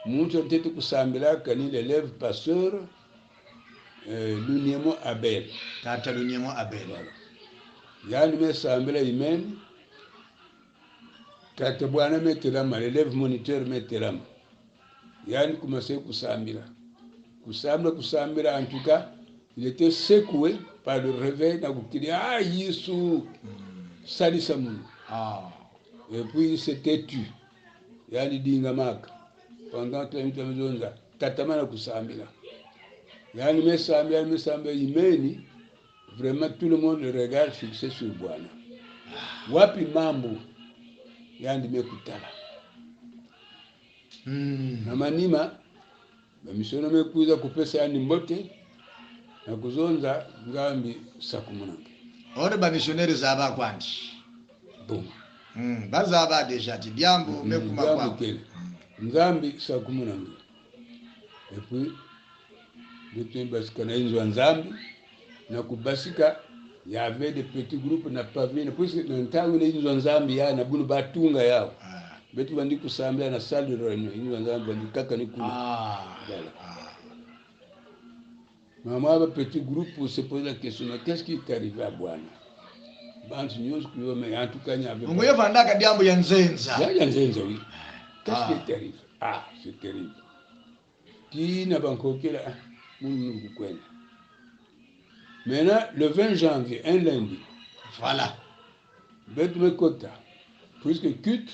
muntu ntete kusambila kani l'élève pasteur Luniemo Abel Tata Luniemo Abel. Yani me sambila imeni tata bwana metelama l'élève moniteur metelama yani commencé kusambila en tout cas il était secoué par le réveil na kukilia Yesu salisa Mungu et puis il s'était tu yani dinga maka pendant 30 minutes tatamana kusambila yani me sambila imeni vraiment tout le monde le regarde fixé sur Bwana wapi mambo yani mekutala na manima bamishono mekuza kupesa yani mbote na kuzonza ngambi sakumunanga ore ba missionnaire zaba kwandi bon bazaba deja ti diambo mekuma kwa ngambi sakumunanga et puis bitumba sikana inzo nzambi na kubasika y avait des petits groupes na pavine puisque ntangu ile inzo nzambi ya na bunu batunga yao betu bandi kusambia na salle de réunion inzo nzambi bandi kaka ni kuna voilà maman ba petit groupe se pose la question qu'est-ce qui est arrivé à Bwana bantu nyonso kuyo mais en tout cas n'y avait ngoye vandaka diambo ya nzenza oui qu'est-ce qui est arrivé c'est terrible kina bankokela mungu kwenda. Maintenant, le 20 janvier, un lundi. Voilà. Bête me quota. Puisque cut,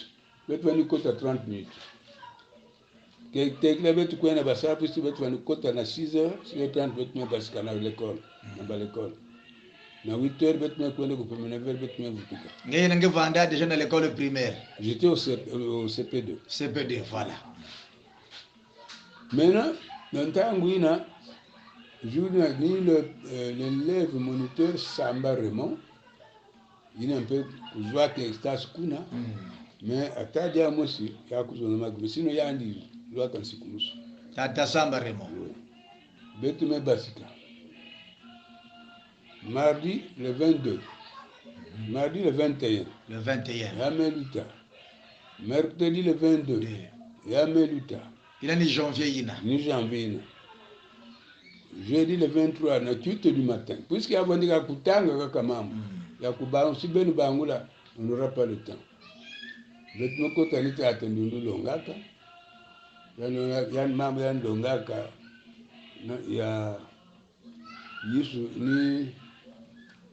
bête va nous quota 30 minutes. Quelque bête quoi na basa, puisque bête va nous quota na 6h, 6h30 bête me parce qu'à l'école, à l'école. Na 8h bête me quoi na pour 9h bête me vous tout. Ngay nga vanda déjà dans l'école primaire. J'étais au CP2. CP2, voilà. Maintenant, dans Tanguina, l'élève moniteur Samba Raymond, il est un peu joie que stage kuna, mais à tadia mosi ya kuzona magme sino yandi lwa kansikumusu. Tata Samba Raymond. Betu me basika. Mardi le 22. Mardi le 21. Le 21. Yameluta. Mercredi le 22. Yameluta. Il a ni janvier ina. Ni janvier ina. Jeudi le 23 na 8 du matin. Puisque y a vendika kutanga kaka mambo. Ya kubangu si benu bangula, on n'aura pas le temps. Betu me kota nita atendundu longaka. Yan mambo yan longaka. Ya Yesu ni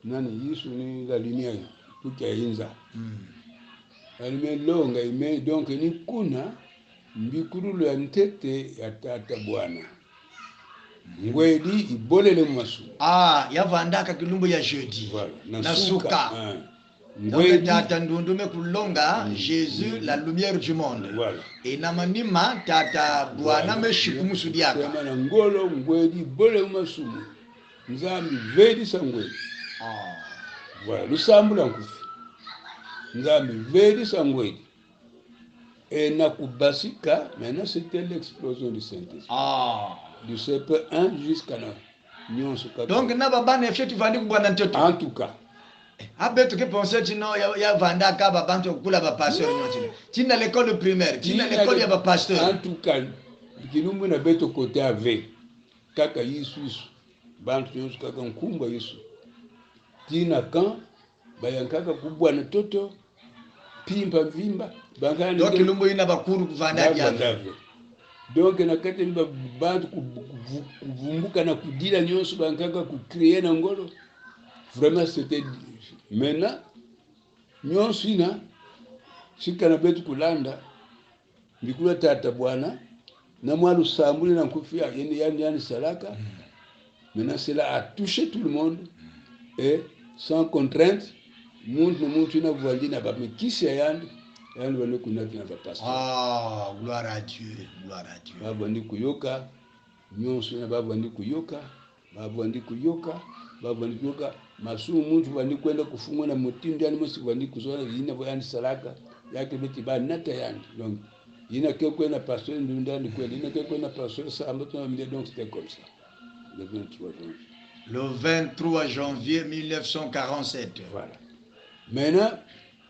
nani Yesu ni la lumière tout est inza. Elle me longa ime donc ni kuna mbikuru ya ntete ya tata Bwana. Ngwedi ibolele masu. Yavandaka kilumbu ya jeudi. Voilà. Nasuka. Ngwedi tata ndundume kulonga Jésus la lumière du monde. Voilà. Et namanima tata Bwana meshikumusu diaka. Kama ngolo ngwedi ibolele masu. Nzambi vedi sangwedi. Voilà, lusambula nkufi. Nzambi vedi sangwedi. Et nakubasika, maintenant c'était l'explosion du Saint-Esprit. Du CP1 jusqu'à la Nyon Soukata. Donc naba bana efyetu vandi kubwana nteto. En tout cas. Abetu ke penser tino ya vanda ka ba bantu kula ba pasteur nyotile. Tina l'école primaire, tina l'école ya ba pasteur. En tout cas, kilumbu na beto côté ave. Kaka Yesu. Bantu nyonso kaka nkumba Yesu. Tina kan bayankaka kubwana toto pimba vimba bangani. Donc kilumbu ina bakuru kuvanda diave. Donc na kati mba bantu kuvumbuka na kudila nyonso bankaka ku créer na ngolo. Vraiment c'était maintenant nyonsina shika na betu kulanda bikula tata bwana na mwalu sambuli na kufia yani salaka. Maintenant c'est là à toucher tout le monde et sans contrainte. Muntu ina vuandi na ba mekisi yani wale kunati na ba pasteur. Gloire à Dieu, gloire à Dieu. Ba vuandi kuyoka nyonso na ba vuandi kuyoka, masu muntu vuandi kwenda kufungwa na mutindo yani mosi vuandi kuzona ina vuandi salaka yake beti ba nata yani. Donc ina ke kwenda pasteur ndundani kwenda ina ke kwenda pasteur samba tu na donc c'était comme ça. Le 23 janvier 1947. Voilà. Maintenant,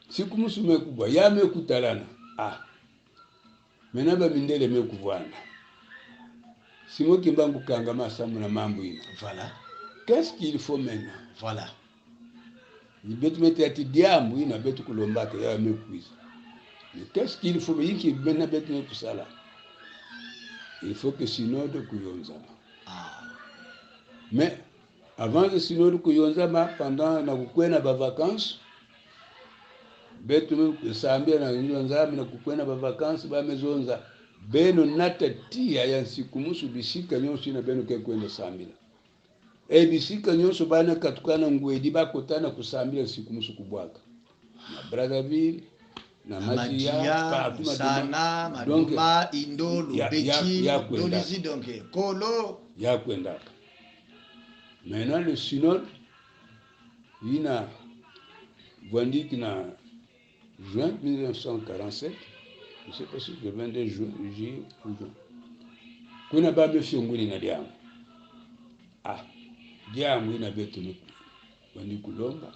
siku musume kubwa yame kutalana. Maintenant ba mindele me kuvana. Simo kimbangu kanga masamu na mambo ina. Voilà. Qu'est-ce qu'il faut maintenant? Voilà. Ni betu mete ati diambu ina betu kulombaka yame kuiza. Mais qu'est-ce qu'il faut yiki maintenant betu me kusala? Il faut que synode kuyonza. Mais avant le synode kuyonzama pendant na kukwena ba vacances betu sambia na nyonzama na kukwena ba vacances ba mezonza beno natatia ya sikumusu bishika nyonso na beno ke kwenda sambila bishika nyonso bana katukana ngwedi bakotana kusambila sikumusu kubwaka na Brazzaville na Madia sana Maduma Indolo Beki Dolizi donc Kolo ya kwenda. Maintenant le synode il a vendu en juin 1947, je ne sais pas si le 22 juillet ou juin. Kuna babe fionguli na diamu. Diamu ina betu wandi kulomba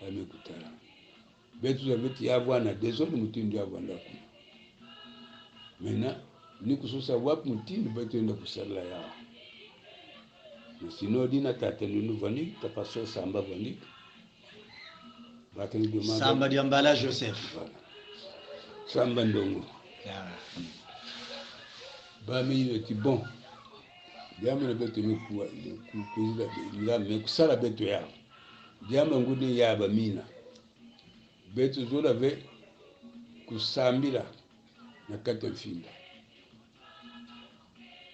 amekutara. Betu za betu yavwa na désordre mutindo yavwa ndaku. Maintenant ni kususa wapi mutindo betu enda kusala yao. Synode na tata nunu vani ta pasteur Samba vani bakeni demande Samba Diambala Joseph. Voilà. Samba ndongo ba mi eti bon diama na beto mi kuwa kuizila ila me kusala beto ya diama ngudi ya ba mina beto zola ve kusambila na kati mfinda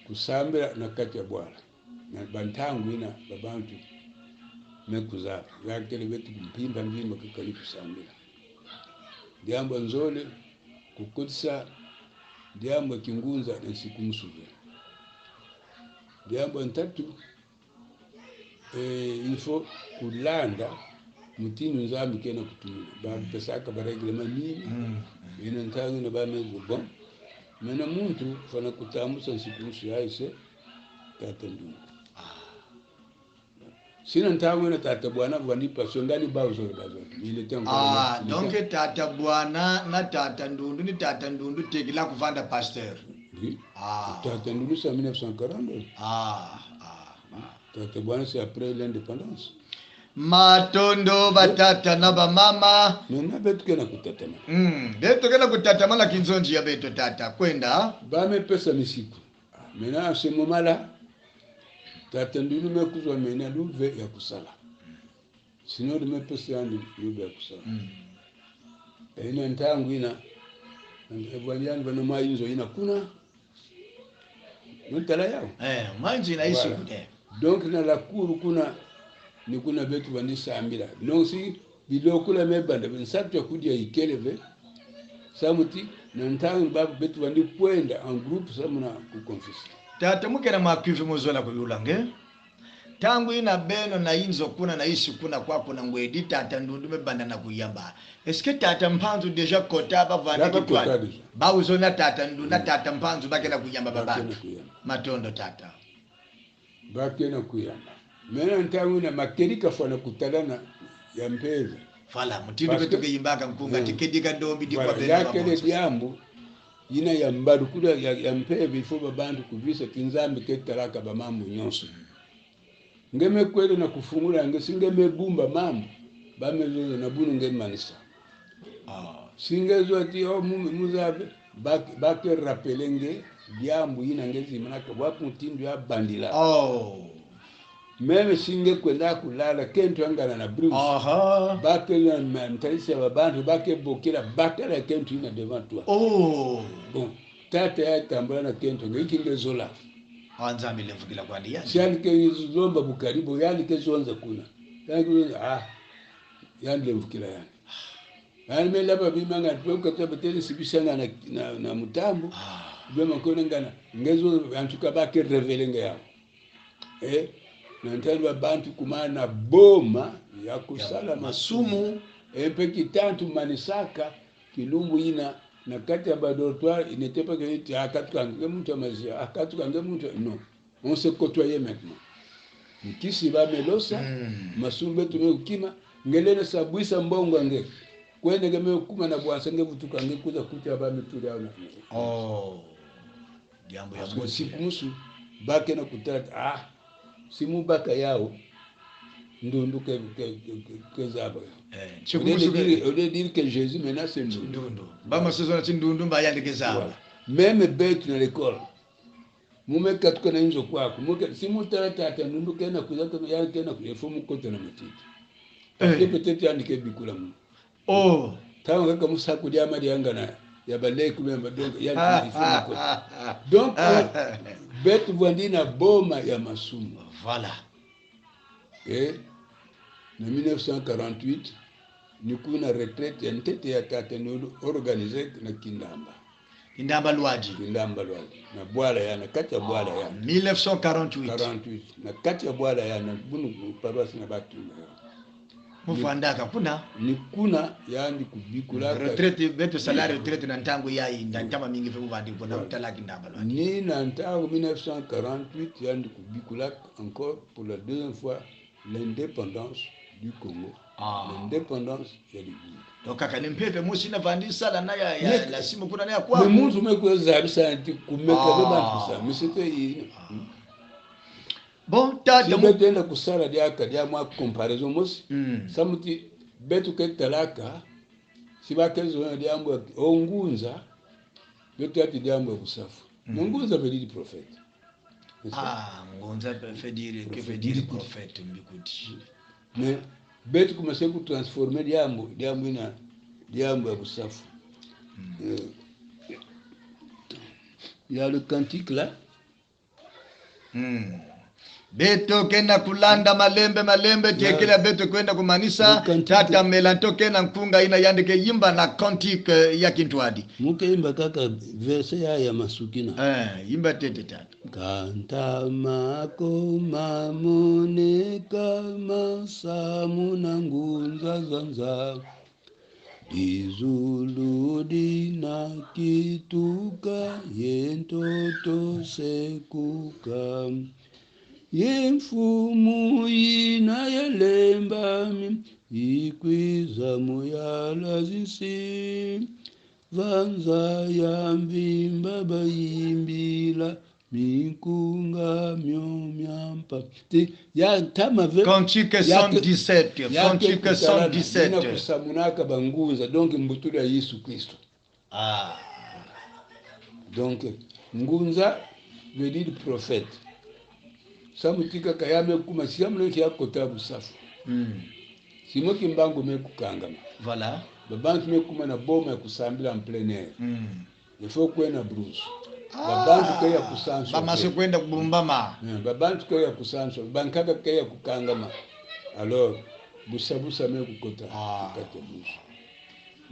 kusambila na kati ya bwala na bantangu ina babantu mekuza yakele betu kumpimba ndimo kikali kusambila diambo nzole kukutsa diambo kingunza na siku musuve diambo ntatu il faut kulanda mutinu nzambi kena kutumila ba pesaka ba reglement nini ina ntangu na ba mezo bon mena muntu fana kutambusa siku musu yaise tata ndu sina ntawe na tata bwana vandi passion ndani bazo ile tangu donc tata bwana na tata ndundu ni tata ndundu tekila kuvanda pasteur. Tata ndundu c'est en 1942. Tata bwana c'est après l'indépendance. Matondo batata na ba mama nona betu kena kutatama betu kena kutatama na kinzonji ya betu tata kwenda ba me pesa misiku mena à ce moment là tata ndunu me kuzwa mena luve ya kusala sino me pesa yandu luve ya kusala ina ntangu ina ebwanyani bana mayinzo ina kuna mtala yao manji na isu kude donc na la cour kuna ni kuna betu bandisa ambila non si bilokula mebanda bensatu ya kudia ikeleve samuti na ntangu babu betu bandi kwenda en groupe samuna kukonfisa tata mukena makivu mozola kuyulange tangu ina beno na inzo kuna na isi kuna kwako na ngwedi tata ndundu mebanda na kuyamba eske tata mpanzu deja kota bavana kitwala bauzona tata ndundu na tata mpanzu bakena kuyamba babana matondo tata bakena kuyamba mena ntangu na makerika fana kutalana ya mpeza fala mutindo betu keyimbaka mkunga tikedika ndombi dikwa beno yakele diambo ina ya mbadu kula ya mpeve ifo babantu kuvisa kinzambi ketaraka ba mambo nyonso ngeme kwele na kufungula ngeme gumba mambo bamezo na bunu ngemanisa singezo ati muzabe bake rapelenge diambo ina ngezi manaka wapu mtindo ya bandila meme singe kwenda kulala kento angana na Bruce Aha. bake na mtalisi ya bantu bake bokira batala kento ina devant toi. Oh. Bon tata ya tambula na kento ngiki ngezola Anza milevukila kwa ndiya. shali ke zomba bukaribu yani ke zonza kuna yangu yani lemvukila yani yani me laba bimanga tuka tabetele sibishanga na mutambo bema kona ngana ngezo antuka bake revele ngaya na ntali bantu kumana boma ya kusala masumu empeki tantu manisaka kilumbu ina na kati ya dortoir inetepa que akatukange mtu amazia akatukange mtu non on se côtoyer maintenant nikisi ba melosa masumbe tumekima ngelene sabwisa mbongo nge kwende game kuma na bwansa nge vutuka nge kuza kutia ba mituli yao na jambo ya musu bake na kutata simu baka yao ndundu ke zaba on veut dire que Jésus maintenant c'est ndundu bama saison na ndundu mba yandike zaba même bête na l'école mume katuka na inzo kwako muke simu tata ndundu kena kuza kama kena kuyefomu kote na matiti peut-être yandike bikula mu tawo kaka musaku dia mali yangana ya balai kumemba donc yandike ifomu kote donc bête vwandina boma ya masumu voilà. Et en 1948, nous avons une retraite, une tête à tête organisée na Kindamba. Kindamba Lwaji. Kindamba Lwaji. Na Bwala yana, kati ya Bwala yana. 1948. 48. Na kati ya Bwala yana, bunu paroisse na batu. Mufandaka kuna? Ni kuna yani kubikula. Retraite, beto salari retraite na ntango yai, ndantama mingi fe muvandi kuna utala Kindamba Lwaji. Ni na ntango 1948, yani kubikula encore pour la deuxième fois l'indépendance du Congo. L'indépendance ya Libye. Donc kaka ni mpepe musi na vandi sala na ya la simu kuna na ya kwa. Mais munzu mekweza bisanti kumeka beba kisa. Misete bon tata mu tenda kusala dia mwa comparaison musi. Samuti betu ketalaka sibakezo dia mwa ongunza betu ati dia mwa kusafu. Ngunza veut dire prophète. Ngunza veut dire prophète mbikuti. Mais betu commencer à transformer diambo ya kusafu. Il y a le cantique là. Beto kena kulanda malembe tekela beto kwenda kumanisa tata melanto kena nkunga ina yandike yimba na cantique ya Kintwadi. Muke imba kaka verse ya masukina. Yimba tete tata. Kanta mako mamone kama samuna ngunza zanza. Dizulu dina kituka yentoto sekuka. Yemfumu ina yalembami ikwiza muyala zinsi vanza ya mbimba bayimbila mikunga myomyampa ya tama ve Cantique 117 Cantique 117 na kusamunaka banguza donc mbutulu ya Yesu Kristo. Donc ngunza veut dire prophète. Samutika kayame kuma siamle kia kotabu safu. Simo kimbangu mekukangama. Voilà. Babantu mekuma na boma ya kusambila en plein air. Il faut kwenda Bruce. Babantu kaya kusanso. Bama se kwenda kubumbama. Babantu kaya kusanso. Bankaka kaya kukangama. Alors busabusa mekukota kata Bruce.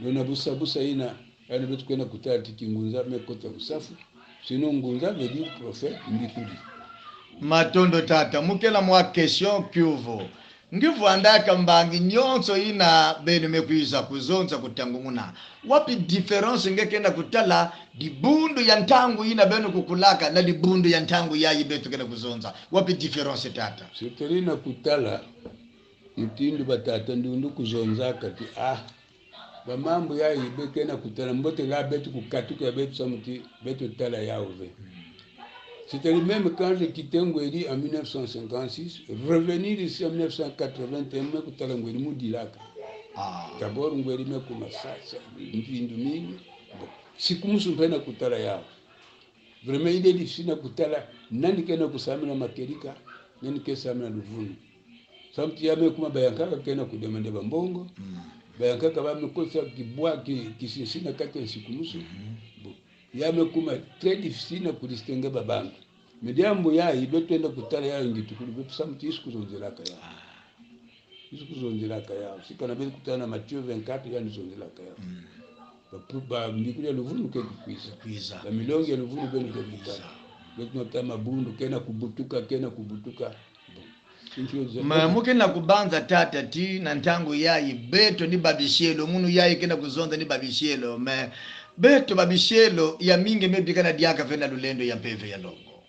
Nona busabusa ina yani betu kwenda kutati kingunza mekota kusafu. Sinon ngunza veut dire prophète mbikudi. Matondo tata mukela mwa question kyuvo ngivu andaka mbangi nyonso ina bene mekwiza kuzonza kutangumuna wapi difference ngekenda kutala dibundu ya ntangu ina bene kukulaka na dibundu ya ntangu yayi betu kenda kuzonza wapi difference tata siterina kutala itindu batata ndundu kuzonza kati bamambo yayi bekena kutala mbote la betu kukatuka betu samuti betu tala yaove. C'était même quand j'ai quitté Ngwedi en 1956, revenir ici en 1981, me kutala Ngwedi mudilaka. D'abord Ngwedi me kumasasa, mpindu mingi. Sikumusu mpena kutala yao. Vraiment il est difficile na kutala nani kena kusamina makerika, nini kesa amna luvunu samti yame kuma bayankaka kena kudemande bambongo bayankaka bamekosa kibwa kisisina kati nsikumusu yame kuma très difficile na kulistenga babantu mediambo yayi betwenda kutala yayo ngitukulu betu samti isikuzonzelaka yayo isikuzonzelaka yayo sikana bezi kutana Matthieu 24 yani zonzelaka yayo ba mbikulia luvunu ke kwiza ba milongi ya luvunu benu ke kutana betu notama bundu kena kubutuka mukena kubanza tata ti na ntango yayi beto ni babishelo munu yayi kena kuzonza ni babishelo me beto babishelo ya mingi mebikana diaka fena lulendo ya mpeve ya longo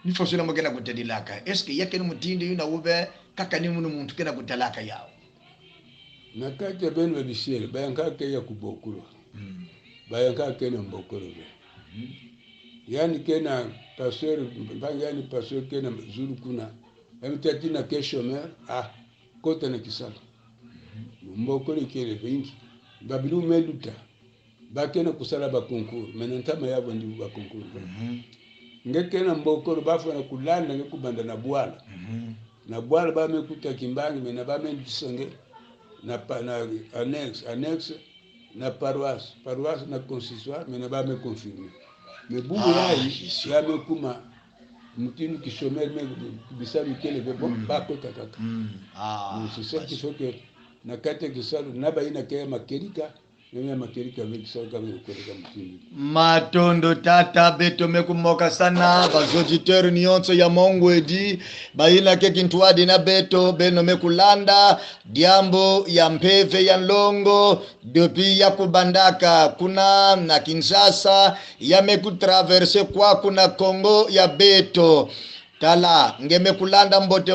nifosula mukena kutedilaka eske yake ni mutindi yuna ube kaka ni munu muntu kena kutalaka yao nakati ya benu babishelo bayankake ya kubokulwa bayankake na mbokolo yani kena pasteur yani pasteur kena zulu kuna mtati na kesho mer kota na kisala mbokole kele bingi babilu meluta bakena kusala ba concours menantama yabo ndi ba concours ngekena mbokolo bafana kulanda ngekubanda na bwala na bwala ba mekuta kimbangi mena ba mendisenge na annexe na paroisse na consistoire mena ba me confirmer mebubu yayi yabe kuma mutinu kisomel me bisabi kele bebo bako takaka c'est ça qui fait que na kate kisalu naba ina kaya makerika mimi makerika mingi sawa kama kueleza mutinu matondo tata beto mekumoka sana bazoditeur nionso ya Mongwedi baina ke kintwadi na beto beno mekulanda diambo ya mpeve ya longo depuis ya kubandaka kuna na Kinshasa ya mekutraverse kwa kuna Kongo ya beto tala ngeme kulanda mbote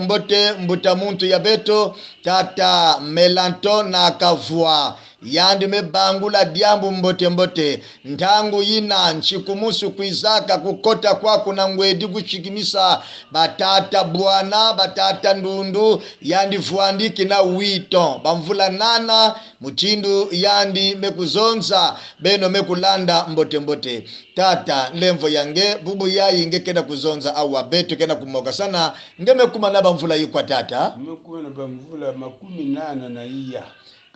mbuta muntu ya beto tata Melanton na Kavua yandi mebangula diambu mbote ntangu yina nchikumusu kwizaka kukota kwa kuna Ngwedi kuchikimisa batata bwana batata ndundu yandi fuandiki na wito bamvula nana muchindu yandi mekuzonza beno mekulanda mbote tata lemvo yange bubu yayi ngekenda kuzonza au wabeto kenda kumoka sana ngemekuma na bamvula yikwa tata mekuma na bamvula 80 na iya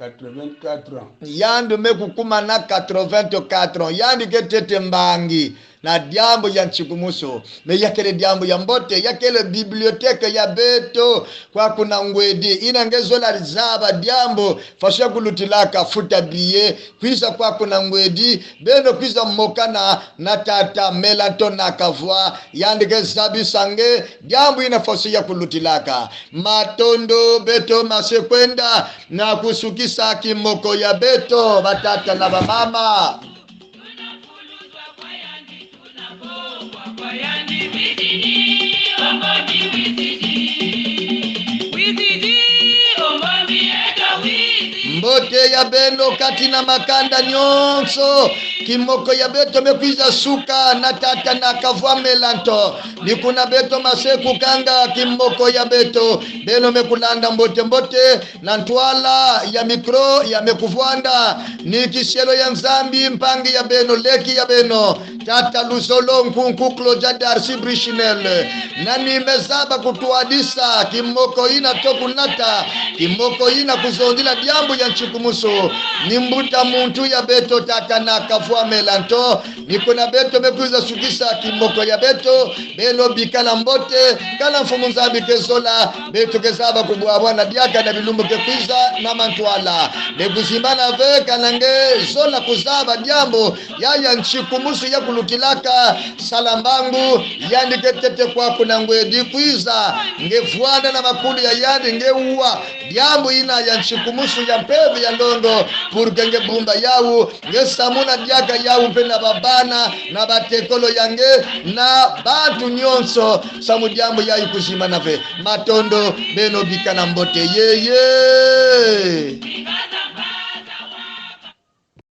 84 ans yandi mekukuma na 84 ans yandi ketete mbangi na diambo ya nchikumuso me yakele diambo ya mbote yakele biblioteka ya beto kwa kuna Ngwedi inangezola rizaba diambo fasha kulutilaka futa biye kwisa kwa kuna Ngwedi beno kwisa mokana na tata Melanton na Kavua yandike sabi sange diambo inafasi ya kulutilaka matondo beto masekwenda na kusukisa kimoko ya beto batata na bamama mbote ya beno kati na makanda nyonso kimoko ya beto mekwiza suka na tata na Kavua Melanton ni kuna beto maseku kanga kimoko ya beto beno mekulanda mbote na ntwala ya mikro ya mekuvwanda ni kisielo ya nzambi mpangi ya beno leki ya beno tata Luzolo nkunku Claudia Darcy Brishinel nani mezaba kutuadisa kimoko ina tokunata kimoko ina kuzondila diambo ya nchikumuso ni mbuta muntu ya beto tata na Kavua Melanton ni kuna beto mekuza sukisa kimoko ya beto belo bikala mbote kala mfumu nzambi kezola beto kezaba kubwa na diaka na bilumbu kekwiza na mantwala neguzimbana veka nange zola kuzaba diambo yaya nchikumusu ya kulukilaka salambangu yandike tete kwa kuna Ngwedi kwiza ngefuana na makulu ya yandi ngeuwa diambo ina ya nchikumusu ya mpeve ya londo purgenge bumba yawu ngesamuna diaka yawu mpena babana na batekolo yange na bantu nyonso samu diambo yayi kuzima nave matondo beno bikana mbote yeye